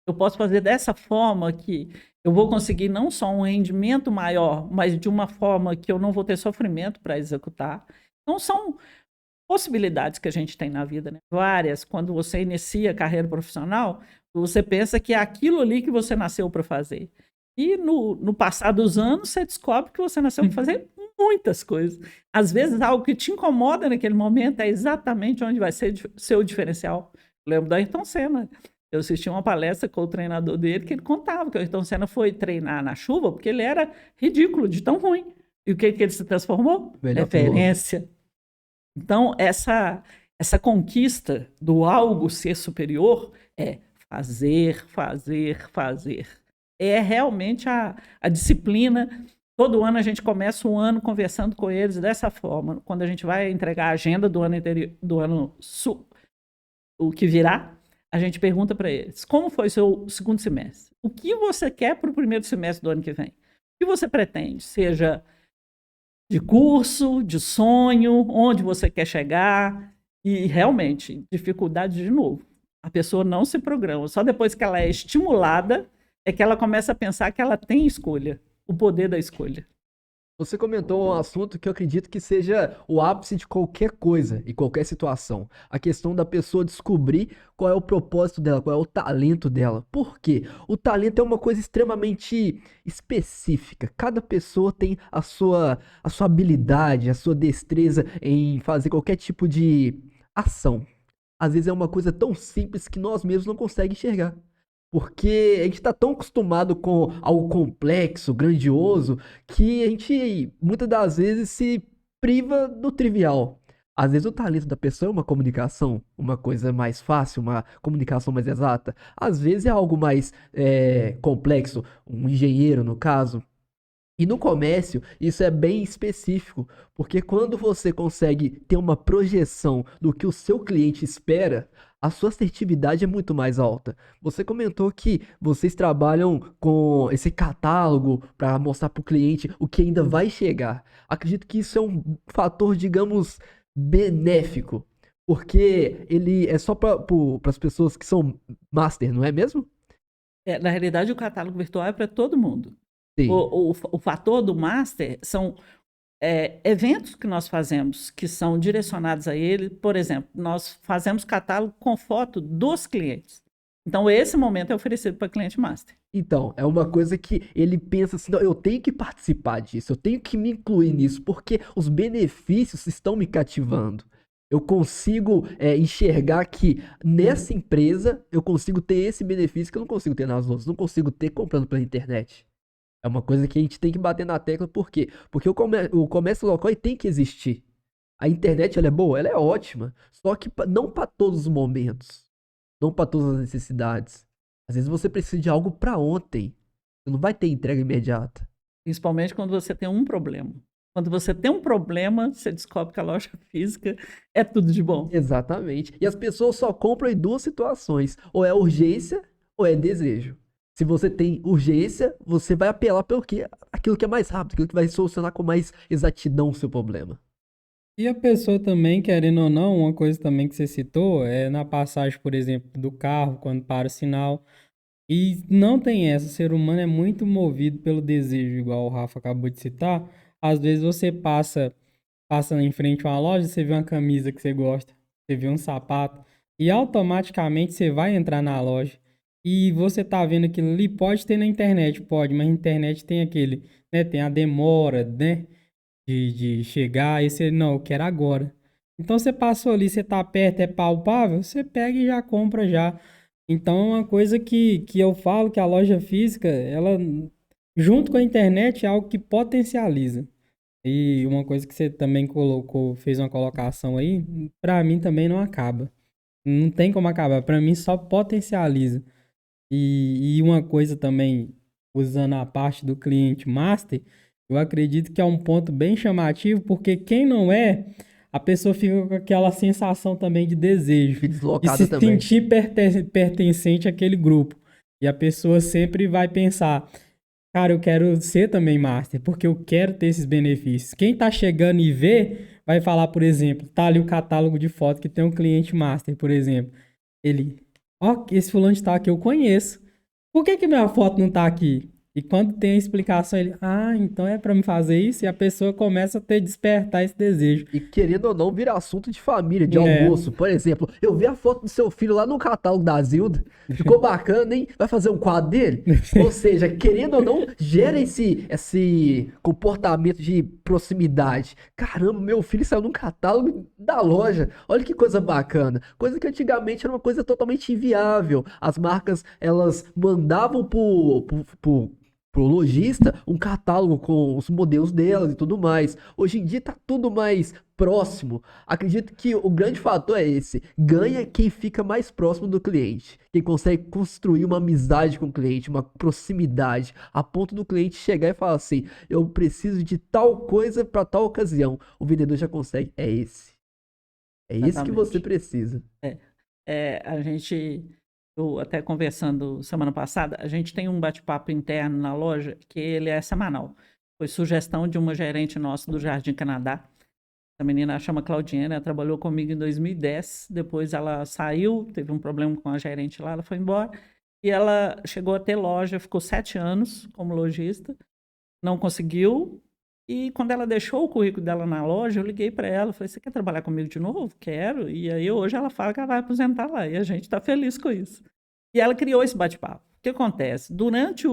Eu posso fazer dessa forma que eu vou conseguir não só um rendimento maior, mas de uma forma que eu não vou ter sofrimento para executar. Então, são possibilidades que a gente tem na vida, né? Várias. Quando você inicia a carreira profissional, você pensa que é aquilo ali que você nasceu para fazer. E no passar dos anos, você descobre que você nasceu para fazer muitas coisas. Às vezes, algo que te incomoda naquele momento é exatamente onde vai ser seu diferencial. Eu lembro da Ayrton Senna. Eu assisti uma palestra com o treinador dele que ele contava que o Ayrton Senna foi treinar na chuva porque ele era ridículo, de tão ruim. E o que ele se transformou? Referência. Então, essa conquista do algo ser superior é fazer, fazer, fazer. É realmente a disciplina. Todo ano a gente começa o ano conversando com eles dessa forma. Quando a gente vai entregar a agenda do ano o que virá, a gente pergunta para eles, como foi seu segundo semestre? O que você quer para o primeiro semestre do ano que vem? O que você pretende? Seja de curso, de sonho, onde você quer chegar. E realmente, dificuldade de novo. A pessoa não se programa. Só depois que ela é estimulada é que ela começa a pensar que ela tem escolha, o poder da escolha. Você comentou um assunto que eu acredito que seja o ápice de qualquer coisa e qualquer situação. A questão da pessoa descobrir qual é o propósito dela, qual é o talento dela. Por quê? O talento é uma coisa extremamente específica. Cada pessoa tem a sua habilidade, a sua destreza em fazer qualquer tipo de ação. Às vezes é uma coisa tão simples que nós mesmos não conseguimos enxergar. Porque a gente está tão acostumado com algo complexo, grandioso, que a gente muitas das vezes se priva do trivial. Às vezes o talento da pessoa é uma comunicação, uma coisa mais fácil, uma comunicação mais exata. Às vezes é algo mais complexo, um engenheiro no caso. E no comércio, isso é bem específico, porque quando você consegue ter uma projeção do que o seu cliente espera, a sua assertividade é muito mais alta. Você comentou que vocês trabalham com esse catálogo para mostrar para o cliente o que ainda vai chegar. Acredito que isso é um fator, digamos, benéfico, porque ele é só para as pessoas que são master, não é mesmo? Na realidade, o catálogo virtual é para todo mundo. Sim. O fator do master são eventos que nós fazemos que são direcionados a ele. Por exemplo, nós fazemos catálogo com foto dos clientes. Então, esse momento é oferecido para cliente master. Então, é uma coisa que ele pensa assim, não, eu tenho que participar disso, eu tenho que me incluir nisso, porque os benefícios estão me cativando. Eu consigo enxergar que nessa empresa eu consigo ter esse benefício que eu não consigo ter nas outras, não consigo ter comprando pela internet. É uma coisa que a gente tem que bater na tecla, por quê? Porque o comércio local ele tem que existir. A internet ela é boa, ela é ótima, só que não para todos os momentos, não para todas as necessidades. Às vezes você precisa de algo para ontem. Você não vai ter entrega imediata. Principalmente quando você tem um problema. Quando você tem um problema, você descobre que a loja física é tudo de bom. Exatamente. E as pessoas só compram em duas situações: ou é urgência ou é desejo. Se você tem urgência, você vai apelar pelo que? Aquilo que é mais rápido, aquilo que vai solucionar com mais exatidão o seu problema. E a pessoa também, querendo ou não, uma coisa também que você citou é na passagem, por exemplo, do carro, quando para o sinal. E não tem essa, o ser humano é muito movido pelo desejo, igual o Rafa acabou de citar. Às vezes você passa em frente a uma loja, você vê uma camisa que você gosta, você vê um sapato, e automaticamente você vai entrar na loja. E você tá vendo aquilo ali, pode ter na internet, pode, mas na internet tem aquele, né, tem a demora, né, de chegar, e você, não, eu quero agora. Então você passou ali, você tá perto, é palpável, você pega e já compra já. Então é uma coisa que eu falo que a loja física, ela, junto com a internet, é algo que potencializa. E uma coisa que você também colocou, fez uma colocação aí, pra mim também não acaba. Não tem como acabar, pra mim só potencializa. E uma coisa também, usando a parte do cliente master, eu acredito que é um ponto bem chamativo, porque quem não é, a pessoa fica com aquela sensação também de desejo, E de se deslocada também. sentir pertencente àquele grupo. E a pessoa sempre vai pensar, cara, eu quero ser também master, porque eu quero ter esses benefícios. Quem tá chegando e vê, vai falar, por exemplo, tá ali o catálogo de foto que tem um cliente master, por exemplo. Ele, ó, esse fulano de tal que eu conheço. Por que que minha foto não tá aqui? E quando tem a explicação, ele, então é pra me fazer isso? E a pessoa começa a ter, despertar esse desejo. E querendo ou não, vira assunto de família, de É, almoço. Por exemplo, eu vi a foto do seu filho lá no catálogo da Zilda. Ficou bacana, hein? Vai fazer um quadro dele? Ou seja, querendo ou não, gera esse comportamento de proximidade. Caramba, meu filho saiu no catálogo da loja. Olha que coisa bacana. Coisa que antigamente era uma coisa totalmente inviável. As marcas, elas mandavam pro lojista um catálogo com os modelos delas e tudo mais. Hoje em dia tá tudo mais próximo. Acredito que o grande fator é esse: ganha quem fica mais próximo do cliente, quem consegue construir uma amizade com o cliente, uma proximidade, a ponto do cliente chegar e falar assim: eu preciso de tal coisa para tal ocasião. O vendedor já consegue. É esse que você Exatamente. precisa. Eu até conversando semana passada, a gente tem um bate-papo interno na loja que ele é semanal. Foi sugestão de uma gerente nossa do Jardim Canadá. A menina chama Claudinha, ela trabalhou comigo em 2010. Depois ela saiu, teve um problema com a gerente lá, ela foi embora. E ela chegou a ter loja, ficou 7 anos como lojista. Não conseguiu E quando ela deixou o currículo dela na loja, eu liguei para ela, falei, você quer trabalhar comigo de novo? Quero. E aí hoje ela fala que ela vai aposentar lá, e a gente está feliz com isso. E ela criou esse bate-papo. O que acontece? Durante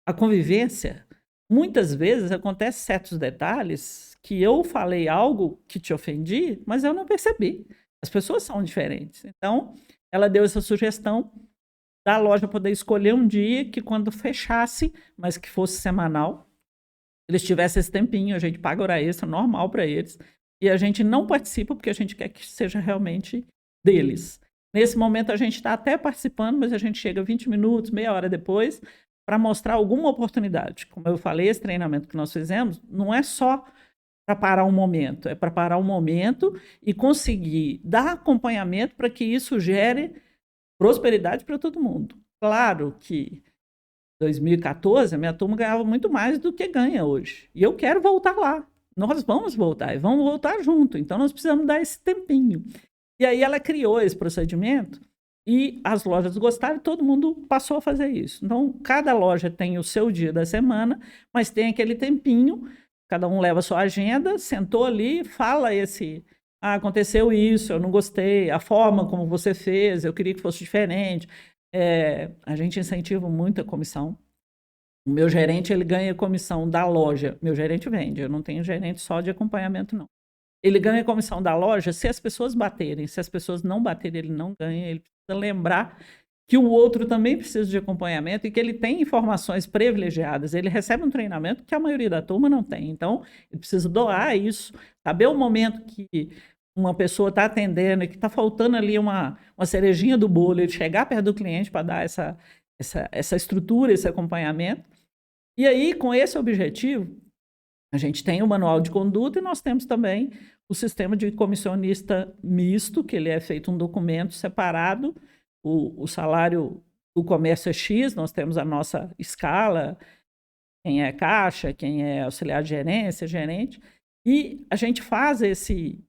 a convivência, muitas vezes acontecem certos detalhes que eu falei algo que te ofendi, mas eu não percebi. As pessoas são diferentes. Então, ela deu essa sugestão da loja poder escolher um dia que quando fechasse, mas que fosse semanal, eles tivessem esse tempinho, a gente paga hora extra normal para eles, e a gente não participa porque a gente quer que seja realmente deles. Nesse momento a gente está até participando, mas a gente chega 20 minutos, meia hora depois, para mostrar alguma oportunidade. Como eu falei, esse treinamento que nós fizemos não é só para parar um momento, é para parar um momento e conseguir dar acompanhamento para que isso gere prosperidade para todo mundo. Claro que 2014, a minha turma ganhava muito mais do que ganha hoje. E eu quero voltar lá. Nós vamos voltar e vamos voltar junto. Então, nós precisamos dar esse tempinho. E aí ela criou esse procedimento e as lojas gostaram e todo mundo passou a fazer isso. Então, cada loja tem o seu dia da semana, mas tem aquele tempinho, cada um leva a sua agenda, sentou ali, fala aconteceu isso, eu não gostei, a forma como você fez, eu queria que fosse diferente. A gente incentiva muito a comissão. O meu gerente, ele ganha comissão da loja. Meu gerente vende, eu não tenho gerente só de acompanhamento, não. Ele ganha comissão da loja se as pessoas baterem. Se as pessoas não baterem, ele não ganha. Ele precisa lembrar que o outro também precisa de acompanhamento e que ele tem informações privilegiadas. Ele recebe um treinamento que a maioria da turma não tem. Então, ele precisa doar isso, saber o momento que uma pessoa está atendendo e que está faltando ali uma cerejinha do bolo, ele chegar perto do cliente para dar essa estrutura, esse acompanhamento. E aí, com esse objetivo, a gente tem o manual de conduta e nós temos também o sistema de comissionista misto, que ele é feito um documento separado. O salário do comércio é X, nós temos a nossa escala, quem é caixa, quem é auxiliar de gerência, gerente, e a gente faz esse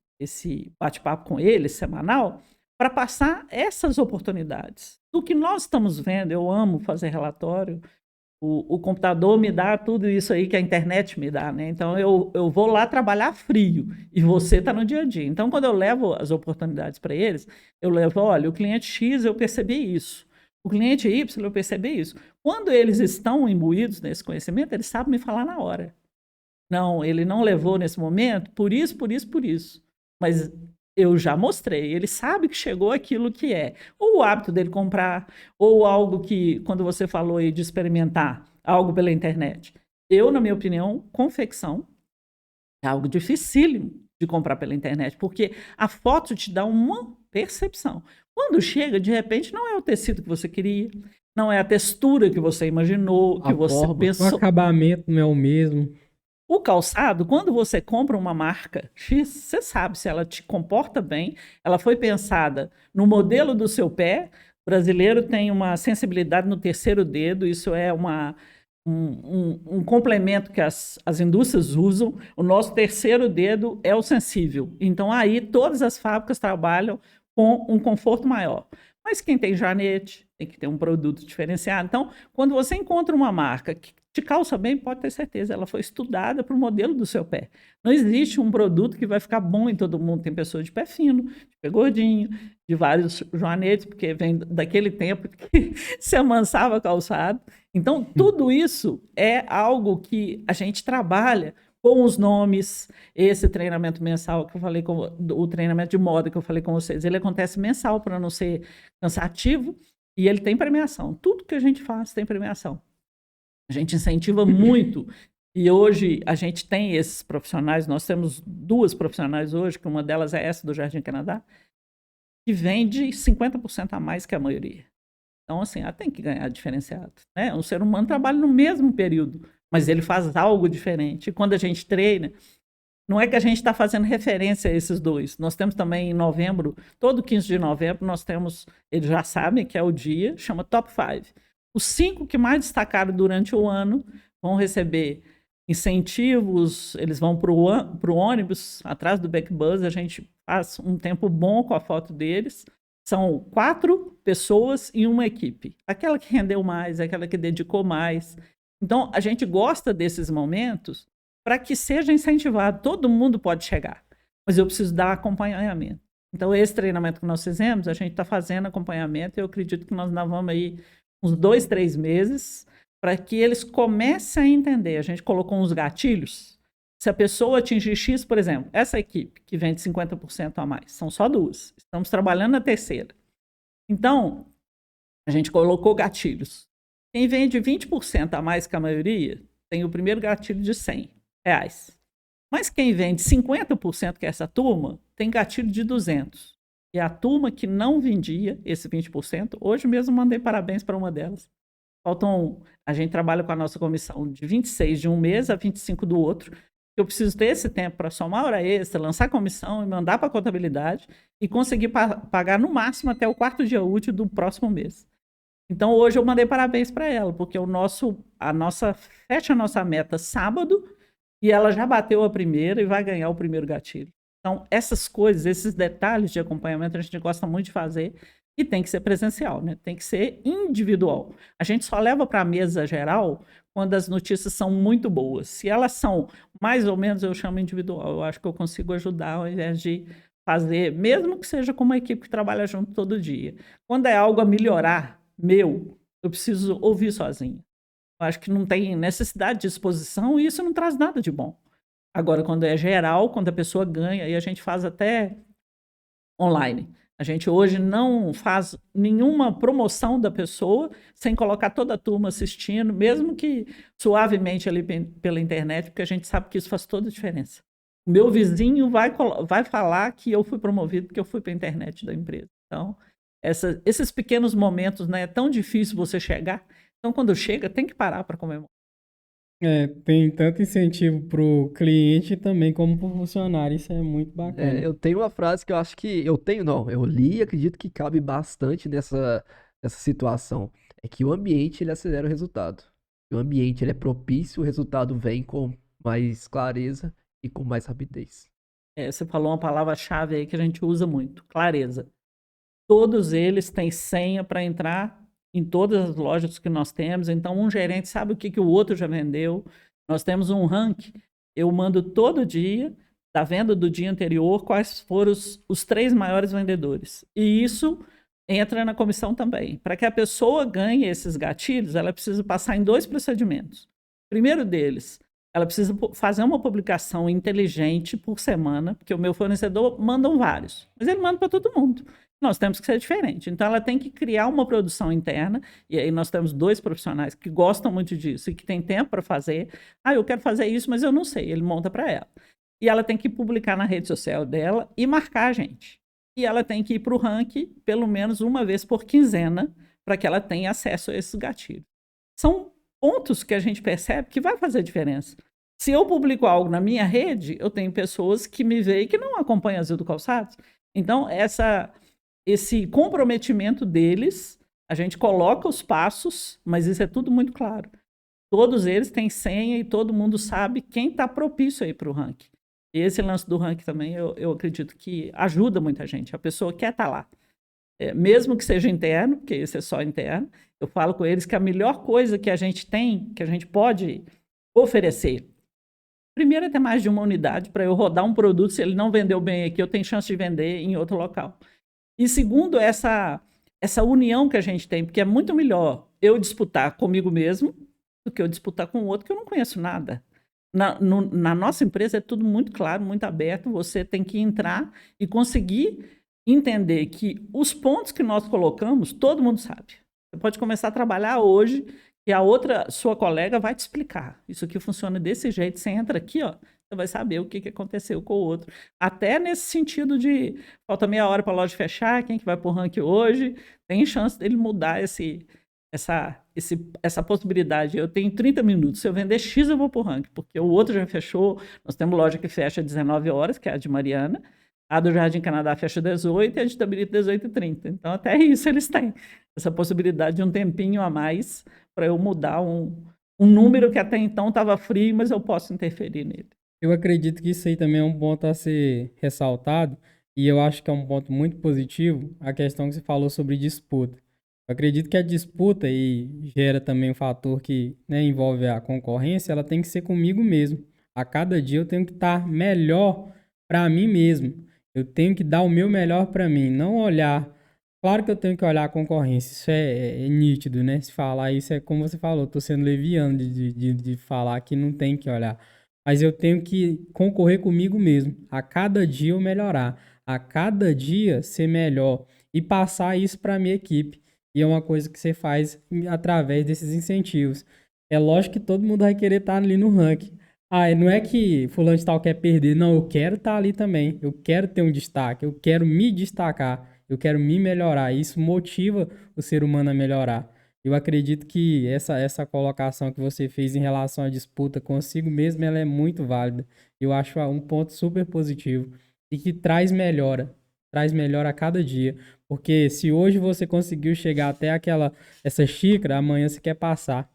bate-papo com ele, semanal, para passar essas oportunidades. Do que nós estamos vendo, eu amo fazer relatório, o computador me dá tudo isso aí que a internet me dá, né? Então, eu vou lá trabalhar frio e você está no dia a dia. Então, quando eu levo as oportunidades para eles, eu levo, olha, o cliente X, eu percebi isso. O cliente Y, eu percebi isso. Quando eles estão imbuídos nesse conhecimento, eles sabem me falar na hora. Não, ele não levou nesse momento, por isso, por isso, por isso. Mas eu já mostrei, ele sabe que chegou aquilo que é. Ou o hábito dele comprar, ou algo que, quando você falou aí de experimentar algo pela internet. Eu, na minha opinião, confecção é algo dificílimo de comprar pela internet, porque a foto te dá uma percepção. Quando chega, de repente, não é o tecido que você queria, não é a textura que você imaginou, que você pensou. O acabamento não é o mesmo. O calçado, quando você compra uma marca X, você sabe se ela te comporta bem, ela foi pensada no modelo do seu pé. O brasileiro tem uma sensibilidade no terceiro dedo, isso é um complemento que as indústrias usam. O nosso terceiro dedo é o sensível. Então, aí, todas as fábricas trabalham com um conforto maior. Mas quem tem janete tem que ter um produto diferenciado. Então, quando você encontra uma marca que te calça bem, pode ter certeza, ela foi estudada para o modelo do seu pé. Não existe um produto que vai ficar bom em todo mundo. Tem pessoas de pé fino, de pé gordinho, de vários joanetes, porque vem daquele tempo que se amansava calçado. Então, tudo isso é algo que a gente trabalha com os nomes. Esse treinamento mensal que eu falei, o treinamento de moda que eu falei com vocês, ele acontece mensal para não ser cansativo e ele tem premiação. Tudo que a gente faz tem premiação. A gente incentiva muito e hoje a gente tem esses profissionais, nós temos 2 profissionais hoje, que uma delas é essa do Jardim Canadá, que vende 50% a mais que a maioria. Então, assim, ela tem que ganhar diferenciado, né? Um ser humano trabalha no mesmo período, mas ele faz algo diferente. E quando a gente treina, não é que a gente está fazendo referência a esses 2. Nós temos também em novembro, todo 15 de novembro, nós temos, eles já sabem que é o dia, chama Top 5. Os 5 que mais destacaram durante o ano vão receber incentivos, eles vão para o ônibus, atrás do Backbus, a gente faz um tempo bom com a foto deles. São 4 pessoas em uma equipe. Aquela que rendeu mais, aquela que dedicou mais. Então, a gente gosta desses momentos para que seja incentivado. Todo mundo pode chegar, mas eu preciso dar acompanhamento. Então, esse treinamento que nós fizemos, a gente está fazendo acompanhamento e eu acredito que nós ainda vamos aí uns 2, 3 meses para que eles comecem a entender. A gente colocou uns gatilhos. Se a pessoa atingir X, por exemplo, essa equipe que vende 50% a mais, são só 2. Estamos trabalhando na terceira. Então, a gente colocou gatilhos. Quem vende 20% a mais que a maioria, tem o primeiro gatilho de R$100. Mas quem vende 50%, que é essa turma, tem gatilho de 200. E a turma que não vendia esse 20%, hoje mesmo mandei parabéns para uma delas. A gente trabalha com a nossa comissão de 26 de um mês a 25 do outro. Eu preciso ter esse tempo para somar hora extra, lançar comissão e mandar para a contabilidade e conseguir pagar no máximo até o 4º dia útil do próximo mês. Então, hoje eu mandei parabéns para ela, porque fecha a nossa meta sábado e ela já bateu a primeira e vai ganhar o primeiro gatilho. Então, essas coisas, esses detalhes de acompanhamento, a gente gosta muito de fazer e tem que ser presencial, né? Tem que ser individual. A gente só leva para a mesa geral quando as notícias são muito boas. Se elas são mais ou menos, eu chamo individual. Eu acho que eu consigo ajudar ao invés de fazer, mesmo que seja com uma equipe que trabalha junto todo dia. Quando é algo a melhorar, eu preciso ouvir sozinho. Eu acho que não tem necessidade de exposição e isso não traz nada de bom. Agora, quando é geral, quando a pessoa ganha, e a gente faz até online. A gente hoje não faz nenhuma promoção da pessoa sem colocar toda a turma assistindo, mesmo que suavemente ali pela internet, porque a gente sabe que isso faz toda a diferença. O meu vizinho vai falar que eu fui promovido porque eu fui para a internet da empresa. Então, esses pequenos momentos, né, é tão difícil você chegar. Então, quando chega, tem que parar para comemorar. Tem tanto incentivo pro cliente também como pro funcionário. Isso é muito bacana. Eu tenho uma frase que eu acho que. Eu li e acredito que cabe bastante nessa situação. É que o ambiente ele acelera o resultado. O ambiente ele é propício, o resultado vem com mais clareza e com mais rapidez. Você falou uma palavra-chave aí que a gente usa muito: clareza. Todos eles têm senha para entrar em todas as lojas que nós temos. Então, um gerente sabe o que o outro já vendeu. Nós temos um ranking. Eu mando todo dia, da venda do dia anterior, quais foram os 3 maiores vendedores. E isso entra na comissão também. Para que a pessoa ganhe esses gatilhos, ela precisa passar em 2 procedimentos. O primeiro deles, ela precisa fazer uma publicação inteligente por semana, porque o meu fornecedor manda vários, mas ele manda para todo mundo. Nós temos que ser diferente. Então, ela tem que criar uma produção interna, e aí nós temos 2 profissionais que gostam muito disso e que têm tempo para fazer. Eu quero fazer isso, mas eu não sei. Ele monta para ela. E ela tem que publicar na rede social dela e marcar a gente. E ela tem que ir para o ranking pelo menos uma vez por quinzena para que ela tenha acesso a esses gatilhos. São pontos que a gente percebe que vai fazer diferença. Se eu publico algo na minha rede, eu tenho pessoas que me veem que não acompanham a Zildo Calçados. Então, esse comprometimento deles, a gente coloca os passos, mas isso é tudo muito claro. Todos eles têm senha e todo mundo sabe quem está propício aí para o ranking. E esse lance do ranking também, eu acredito que ajuda muita gente. A pessoa quer estar lá. Mesmo que seja interno, porque esse é só interno, eu falo com eles que a melhor coisa que a gente tem, que a gente pode oferecer, primeiro é ter mais de uma unidade para eu rodar um produto. Se ele não vendeu bem aqui, eu tenho chance de vender em outro local. E segundo, essa união que a gente tem, porque é muito melhor eu disputar comigo mesmo do que eu disputar com o outro que eu não conheço nada. Na nossa empresa é tudo muito claro, muito aberto. Você tem que entrar e conseguir entender que os pontos que nós colocamos, todo mundo sabe. Você pode começar a trabalhar hoje e sua colega vai te explicar. Isso aqui funciona desse jeito. Você entra aqui, você vai saber o que aconteceu com o outro. Até nesse sentido de falta meia hora para a loja fechar, quem que vai para o ranking hoje, tem chance dele mudar essa possibilidade. Eu tenho 30 minutos, se eu vender X eu vou para o ranking, porque o outro já fechou. Nós temos loja que fecha às 19 horas, que é a de Mariana, a do Jardim Canadá fecha às 18 e a de Itabirito às 18h30. Então até isso eles têm, essa possibilidade de um tempinho a mais para eu mudar um número que até então estava frio, mas eu posso interferir nele. Eu acredito que isso aí também é um ponto a ser ressaltado, e eu acho que é um ponto muito positivo, a questão que você falou sobre disputa. Eu acredito que a disputa, e gera também um fator que, né, envolve a concorrência, ela tem que ser comigo mesmo. A cada dia eu tenho que estar melhor para mim mesmo. Eu tenho que dar o meu melhor para mim, não olhar. Claro que eu tenho que olhar a concorrência, isso é nítido, né? Se falar isso é como você falou, tô sendo leviano de falar que não tem que olhar. Mas eu tenho que concorrer comigo mesmo, a cada dia eu melhorar, a cada dia ser melhor e passar isso para minha equipe. E é uma coisa que você faz através desses incentivos. É lógico que todo mundo vai querer estar ali no ranking. Ah, não é que fulano de tal quer perder, não, eu quero estar ali também. Eu quero ter um destaque, eu quero me destacar, eu quero me melhorar. Isso motiva o ser humano a melhorar. Eu acredito que essa colocação que você fez em relação à disputa consigo mesmo, ela é muito válida. Eu acho um ponto super positivo e que traz melhora a cada dia. Porque se hoje você conseguiu chegar até essa xícara, amanhã você quer passar.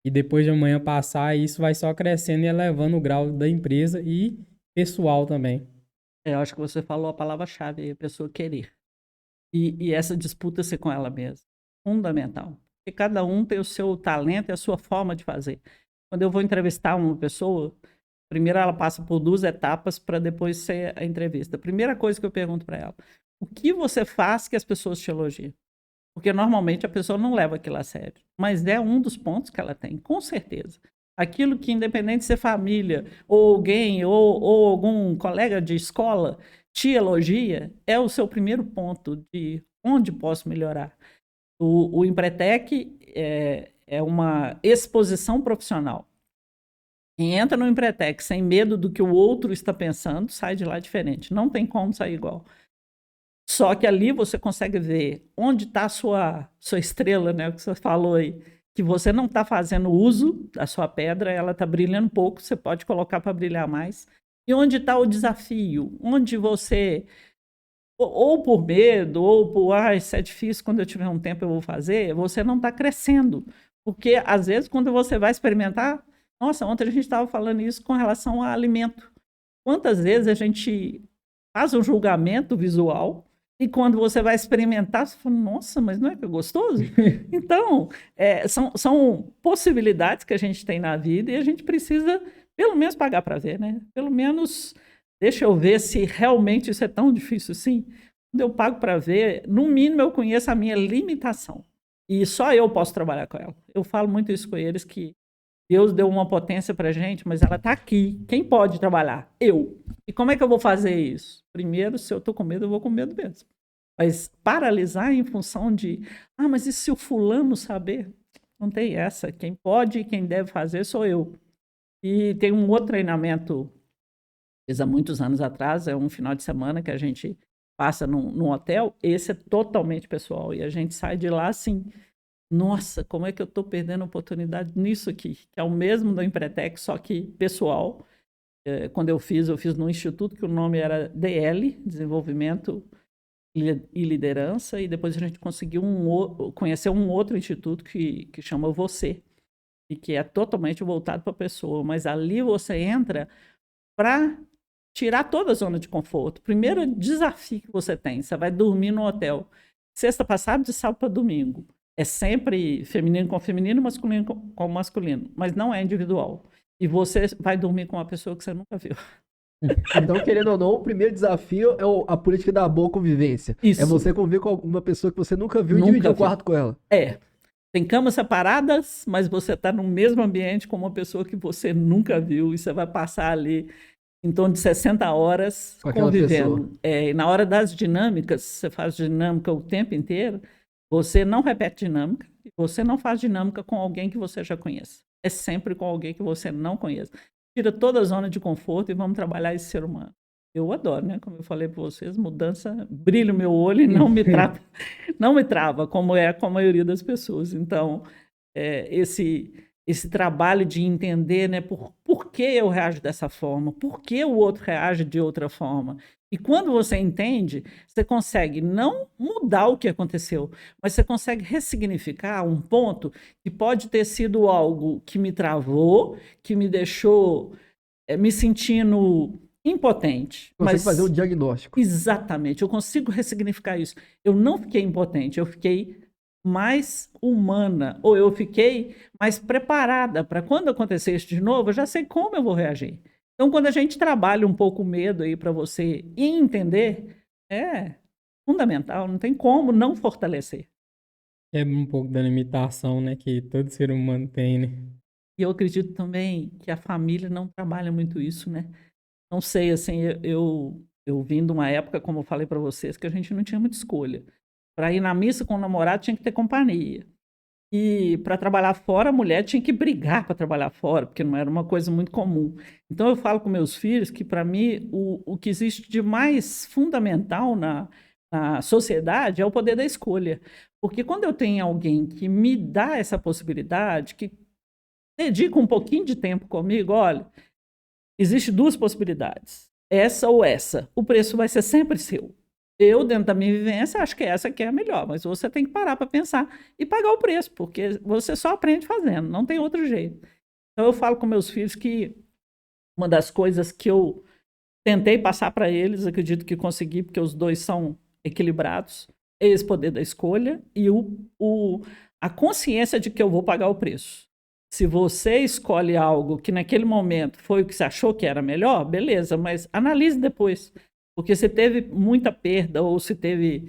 E depois de amanhã passar, isso vai só crescendo e elevando o grau da empresa e pessoal também. Eu acho que você falou a palavra-chave aí, a pessoa querer. E essa disputa ser com ela mesma. Fundamental. Porque cada um tem o seu talento e a sua forma de fazer. Quando eu vou entrevistar uma pessoa, primeiro ela passa por 2 etapas para depois ser a entrevista. A primeira coisa que eu pergunto para ela, o que você faz que as pessoas te elogiam? Porque normalmente a pessoa não leva aquilo a sério. Mas é um dos pontos que ela tem, com certeza. Aquilo que, independente de ser família, ou alguém, ou algum colega de escola, te elogia, é o seu primeiro ponto de onde posso melhorar. O Empretec é uma exposição profissional. Quem entra no Empretec sem medo do que o outro está pensando, sai de lá diferente. Não tem como sair igual. Só que ali você consegue ver onde está a sua estrela, né? O que você falou aí. Que você não está fazendo uso da sua pedra, ela está brilhando pouco, você pode colocar para brilhar mais. E onde está o desafio? Onde você, ou por medo, ou por, isso é difícil, quando eu tiver um tempo eu vou fazer, você não está crescendo. Porque, às vezes, quando você vai experimentar, nossa, ontem a gente estava falando isso com relação a alimento. Quantas vezes a gente faz um julgamento visual e quando você vai experimentar, você fala, nossa, mas não é que é gostoso? Então, são possibilidades que a gente tem na vida e a gente precisa, pelo menos, pagar para ver, né? Pelo menos, deixa eu ver se realmente isso é tão difícil assim. Quando eu pago para ver, no mínimo eu conheço a minha limitação. E só eu posso trabalhar com ela. Eu falo muito isso com eles, que Deus deu uma potência para a gente, mas ela está aqui. Quem pode trabalhar? Eu. E como é que eu vou fazer isso? Primeiro, se eu estou com medo, eu vou com medo mesmo. Mas paralisar em função de, mas e se o fulano saber? Não tem essa. Quem pode e quem deve fazer sou eu. E tem um outro treinamento, fiz há muitos anos atrás, é um final de semana que a gente passa num hotel. Esse é totalmente pessoal. E a gente sai de lá assim, nossa, como é que eu estou perdendo oportunidade nisso aqui? Que é o mesmo do Empretec, só que pessoal. Quando eu fiz num instituto que o nome era DL, Desenvolvimento e Liderança, e depois a gente conseguiu conhecer um outro instituto que chama Você, e que é totalmente voltado para a pessoa. Mas ali você entra para tirar toda a zona de conforto. Primeiro desafio que você tem, você vai dormir no hotel. Sexta passada, de sábado para domingo. É sempre feminino com feminino, masculino com masculino, mas não é individual. E você vai dormir com uma pessoa que você nunca viu. Então, querendo ou não, o primeiro desafio é a política da boa convivência. Isso. É você conviver com uma pessoa que você nunca viu e dividir o quarto com ela. Tem camas separadas, mas você está no mesmo ambiente com uma pessoa que você nunca viu e você vai passar ali em torno de 60 horas convivendo. E na hora das dinâmicas, você faz dinâmica o tempo inteiro, você não repete dinâmica, você não faz dinâmica com alguém que você já conhece. É sempre com alguém que você não conhece. Tira toda a zona de conforto e vamos trabalhar esse ser humano. Eu adoro, né? Como eu falei para vocês, mudança brilha o meu olho e não me trava, não me trava, como é com a maioria das pessoas. Então, esse trabalho de entender, né, por que eu reajo dessa forma, por que o outro reage de outra forma. E quando você entende, você consegue não mudar o que aconteceu, mas você consegue ressignificar um ponto que pode ter sido algo que me travou, que me deixou me sentindo impotente. Consegue fazer um diagnóstico. Exatamente, eu consigo ressignificar isso. Eu não fiquei impotente, eu fiquei mais humana, ou eu fiquei mais preparada para quando acontecer isso de novo, eu já sei como eu vou reagir. Então, quando a gente trabalha um pouco o medo aí para você entender, é fundamental, não tem como não fortalecer. É um pouco da limitação, né, que todo ser humano tem, né? E eu acredito também que a família não trabalha muito isso, né? Não sei, assim, eu vim de uma época, como eu falei para vocês, que a gente não tinha muita escolha. Para ir na missa com o namorado tinha que ter companhia. E para trabalhar fora, a mulher tinha que brigar para trabalhar fora, porque não era uma coisa muito comum. Então eu falo com meus filhos que, para mim, o que existe de mais fundamental na sociedade é o poder da escolha. Porque quando eu tenho alguém que me dá essa possibilidade, que dedica um pouquinho de tempo comigo, olha, existe duas possibilidades, essa ou essa. O preço vai ser sempre seu. Eu, dentro da minha vivência, acho que essa aqui é a melhor, mas você tem que parar para pensar e pagar o preço, porque você só aprende fazendo, não tem outro jeito. Então, eu falo com meus filhos que uma das coisas que eu tentei passar para eles, acredito que consegui, porque os dois são equilibrados, é esse poder da escolha e a consciência de que eu vou pagar o preço. Se você escolhe algo que naquele momento foi o que você achou que era melhor, beleza, mas analise depois. Porque se teve muita perda ou se teve,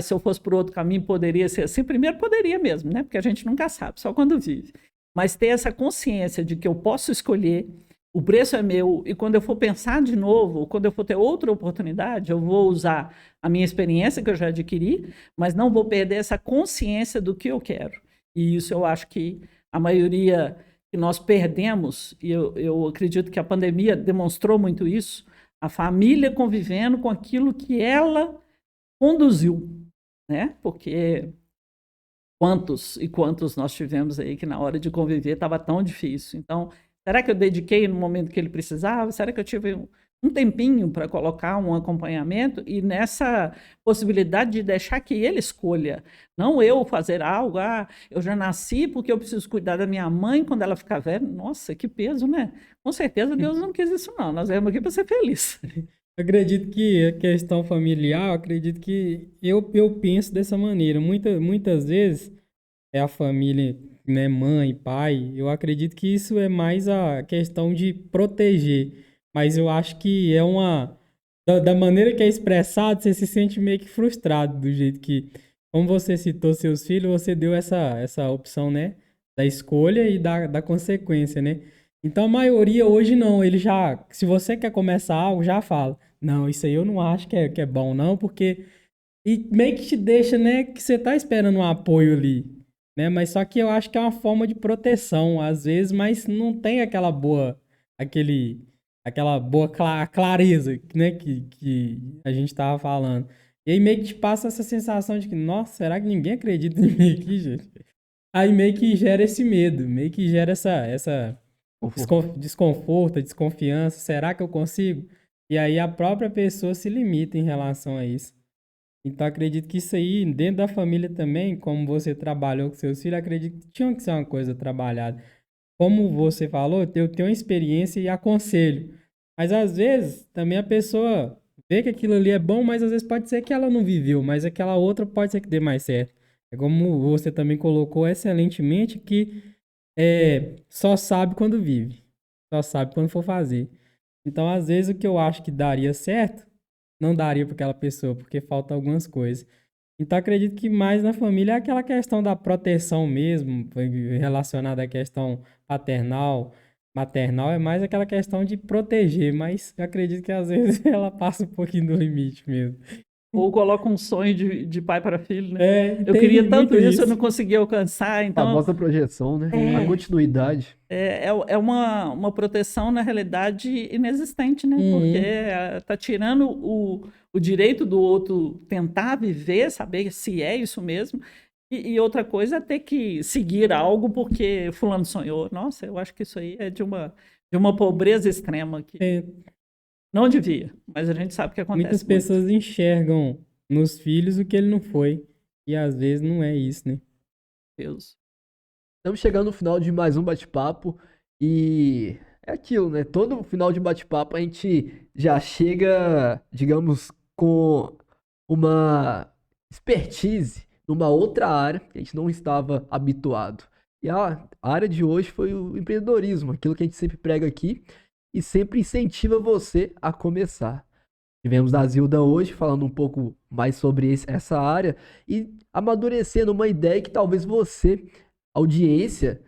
se eu fosse por outro caminho poderia ser assim, primeiro poderia mesmo, né? Porque a gente nunca sabe, só quando vive. Mas ter essa consciência de que eu posso escolher, o preço é meu, e quando eu for pensar de novo, quando eu for ter outra oportunidade, eu vou usar a minha experiência que eu já adquiri, mas não vou perder essa consciência do que eu quero. E isso eu acho que a maioria que nós perdemos, e eu acredito que a pandemia demonstrou muito isso, a família convivendo com aquilo que ela conduziu, né? Porque quantos e quantos nós tivemos aí que na hora de conviver estava tão difícil. Então, será que eu dediquei no momento que ele precisava? Será que eu tive um tempinho para colocar um acompanhamento? E nessa possibilidade de deixar que ele escolha, não eu fazer algo, eu já nasci porque eu preciso cuidar da minha mãe quando ela ficar velha. Nossa, que peso, né? Com certeza Deus não quis isso não, nós viemos aqui para ser felizes. Acredito que a questão familiar, acredito que eu penso dessa maneira. Muitas vezes é a família, né, mãe, pai. Eu acredito que isso é mais a questão de proteger. Mas eu acho que é da maneira que é expressado, você se sente meio que frustrado do jeito que, como você citou seus filhos, você deu essa opção, né, da escolha e da consequência, né? Então a maioria hoje não, ele já, se você quer começar algo, já fala. Não, isso aí eu não acho que é bom, não, porque. E meio que te deixa, né, que você tá esperando um apoio ali, né? Mas só que eu acho que é uma forma de proteção, às vezes, mas não tem aquela boa clareza, né, que a gente tava falando. E aí meio que te passa essa sensação de que, nossa, será que ninguém acredita em mim aqui, gente? Aí meio que gera esse medo, meio que gera essa desconforto, desconfiança. Será que eu consigo? E aí a própria pessoa se limita em relação a isso. Então acredito que isso aí, dentro da família também, como você trabalhou com seus filhos, acredito que tinha que ser uma coisa trabalhada. Como você falou, eu tenho uma experiência e aconselho. Mas às vezes também a pessoa vê que aquilo ali é bom, mas às vezes pode ser que ela não viveu, mas aquela outra pode ser que dê mais certo. É como você também colocou excelentemente que só sabe quando vive, só sabe quando for fazer. Então, às vezes, o que eu acho que daria certo, não daria para aquela pessoa, porque falta algumas coisas. Então, acredito que mais na família é aquela questão da proteção mesmo, relacionada à questão paternal, maternal, é mais aquela questão de proteger, mas eu acredito que às vezes ela passa um pouquinho do limite mesmo. Ou coloca um sonho de pai para filho, né? Eu Tem queria tanto muito isso, eu não consegui alcançar, A então famosa projeção, né? A continuidade. é uma proteção, na realidade, inexistente, né? Porque Uhum. tá tirando o direito do outro tentar viver, saber se é isso mesmo. E outra coisa é ter que seguir algo porque fulano sonhou. Nossa, eu acho que isso aí é de uma pobreza extrema que É, não devia, mas a gente sabe que muitas acontece muito. pessoas enxergam nos filhos o que ele não foi, e às vezes não é isso, né? Deus. Estamos chegando no final de mais um bate-papo e é aquilo, né? Todo final de bate-papo a gente já chega, digamos, com uma expertise numa outra área que a gente não estava habituado. E a área de hoje foi o empreendedorismo, aquilo que a gente sempre prega aqui e sempre incentiva você a começar. Tivemos a Zilda hoje falando um pouco mais sobre essa área e amadurecendo uma ideia que talvez você, audiência,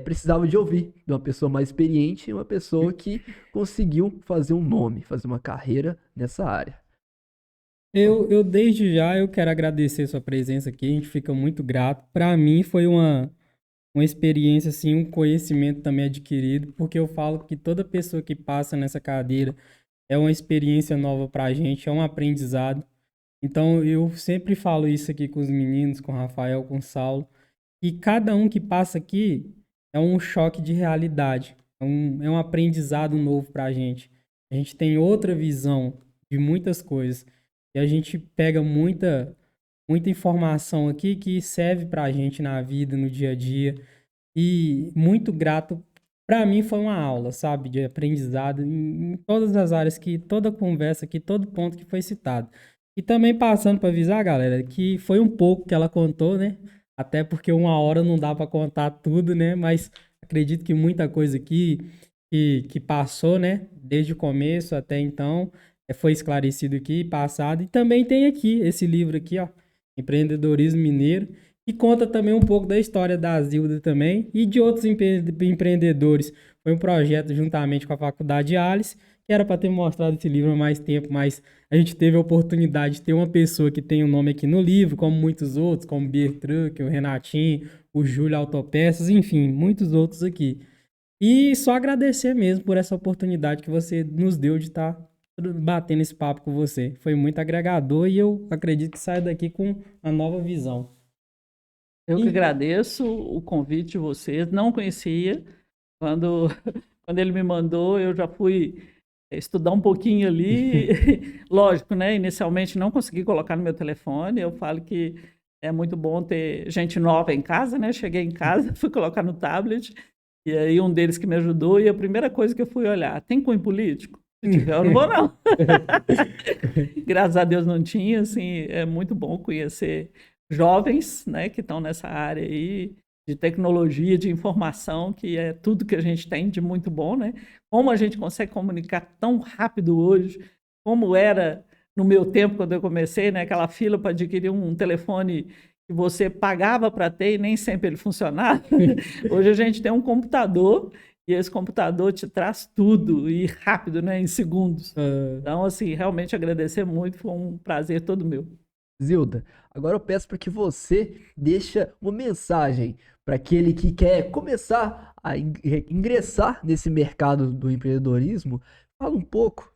precisava de ouvir de uma pessoa mais experiente e uma pessoa que conseguiu fazer um nome, fazer uma carreira nessa área. Eu desde já eu quero agradecer sua presença aqui, a gente fica muito grato. Para mim foi uma experiência, assim, um conhecimento também adquirido, porque eu falo que toda pessoa que passa nessa cadeira é uma experiência nova pra gente, é um aprendizado. Então eu sempre falo isso aqui com os meninos, com o Rafael, com o Saulo, que cada um que passa aqui é um choque de realidade, é um aprendizado novo pra gente. A gente tem outra visão de muitas coisas e a gente pega muita informação aqui que serve pra gente na vida, no dia a dia. E muito grato. Para mim foi uma aula, sabe, de aprendizado em todas as áreas, que toda conversa, que todo ponto que foi citado. E também passando para avisar, galera, que foi um pouco que ela contou, né? Até porque uma hora não dá para contar tudo, né? Mas acredito que muita coisa aqui que passou, né? Desde o começo até então, foi esclarecido aqui, passado. E também tem aqui esse livro aqui, ó, Empreendedorismo Mineiro, e conta também um pouco da história da Zilda também e de outros empreendedores. Foi um projeto juntamente com a Faculdade Alice, que era para ter mostrado esse livro há mais tempo, mas a gente teve a oportunidade de ter uma pessoa que tem o nome aqui no livro, como muitos outros, como Beer Truck, o Renatinho, o Júlio Autopeças, enfim, muitos outros aqui. E só agradecer mesmo por essa oportunidade que você nos deu de estar batendo esse papo com você. Foi muito agregador e eu acredito que saia daqui com uma nova visão. Eu que agradeço o convite de vocês. Não conhecia. Quando ele me mandou, eu já fui estudar um pouquinho ali. Lógico, né? Inicialmente não consegui colocar no meu telefone. Eu falo que é muito bom ter gente nova em casa, né? Cheguei em casa, fui colocar no tablet. E aí um deles que me ajudou. E a primeira coisa que eu fui olhar, tem cunho político? Se tiver, eu não vou, não. Graças a Deus não tinha. Assim, é muito bom conhecer jovens, né, que estão nessa área aí de tecnologia, de informação, que é tudo que a gente tem de muito bom, né? Como a gente consegue comunicar tão rápido hoje, como era no meu tempo quando eu comecei, né, aquela fila para adquirir um telefone que você pagava para ter e nem sempre ele funcionava. Hoje a gente tem um computador e esse computador te traz tudo e rápido, né, em segundos. Então, assim, realmente agradecer muito, foi um prazer todo meu. Zilda, agora eu peço para que você deixe uma mensagem para aquele que quer começar a ingressar nesse mercado do empreendedorismo. Fala um pouco,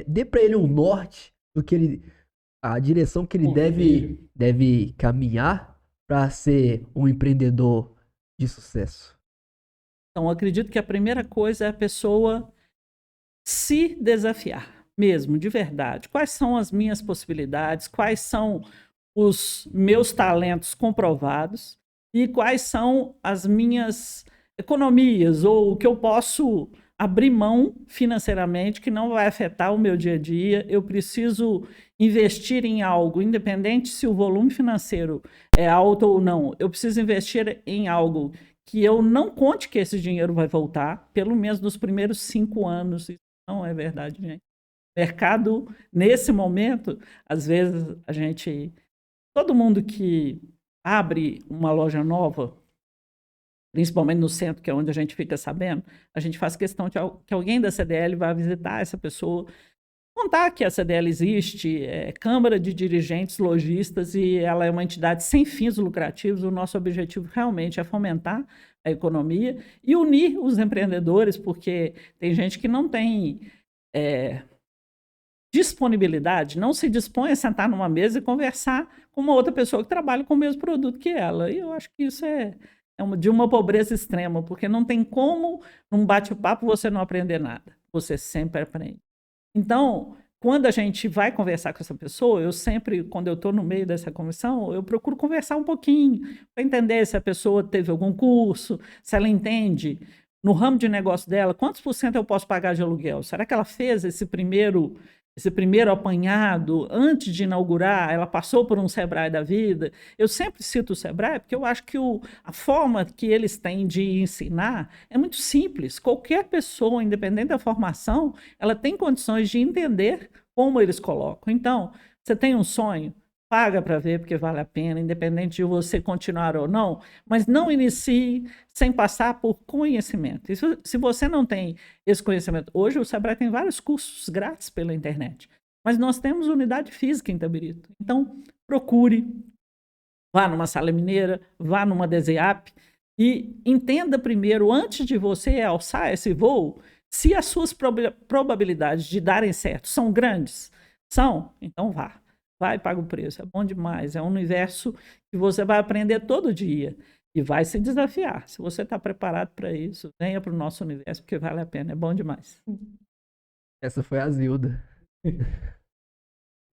dê para ele um norte do que a direção que ele deve caminhar para ser um empreendedor de sucesso. Então, acredito que a primeira coisa é a pessoa se desafiar mesmo, de verdade. Quais são as minhas possibilidades? Quais são os meus talentos comprovados? E quais são as minhas economias ou o que eu posso abrir mão financeiramente que não vai afetar o meu dia a dia? Eu preciso investir em algo, independente se o volume financeiro é alto ou não. Eu preciso investir em algo que eu não conte que esse dinheiro vai voltar, pelo menos nos primeiros 5 anos. Isso não é verdade, gente. Mercado, nesse momento, às vezes todo mundo que abre uma loja nova, principalmente no centro, que é onde a gente fica sabendo, a gente faz questão de que alguém da CDL vá visitar essa pessoa, contar que a CDL existe, Câmara de Dirigentes Lojistas, e ela é uma entidade sem fins lucrativos. O nosso objetivo realmente é fomentar a economia e unir os empreendedores, porque tem gente que não tem disponibilidade, não se dispõe a sentar numa mesa e conversar com uma outra pessoa que trabalha com o mesmo produto que ela. E eu acho que isso é de uma pobreza extrema, porque não tem como, num bate-papo, você não aprender nada. Você sempre aprende. Então, quando a gente vai conversar com essa pessoa, eu sempre, quando eu estou no meio dessa comissão, eu procuro conversar um pouquinho, para entender se a pessoa teve algum curso, se ela entende no ramo de negócio dela, quantos por cento eu posso pagar de aluguel? Será que ela fez esse primeiro esse primeiro apanhado, antes de inaugurar, ela passou por um Sebrae da vida. Eu sempre cito o Sebrae porque eu acho que a forma que eles têm de ensinar é muito simples. Qualquer pessoa, independente da formação, ela tem condições de entender como eles colocam. Então, você tem um sonho, paga para ver porque vale a pena, independente de você continuar ou não, mas não inicie sem passar por conhecimento. Isso, se você não tem esse conhecimento, hoje o Sebrae tem vários cursos grátis pela internet, mas nós temos unidade física em Itabirito. Então, procure, vá numa Sala Mineira, vá numa DESEAP e entenda primeiro, antes de você alçar esse voo, se as suas probabilidades de darem certo são grandes. São? Então vá. Vai e paga o preço. É bom demais. É um universo que você vai aprender todo dia e vai se desafiar. Se você está preparado para isso, venha para o nosso universo, porque vale a pena. É bom demais. Essa foi a Zilda.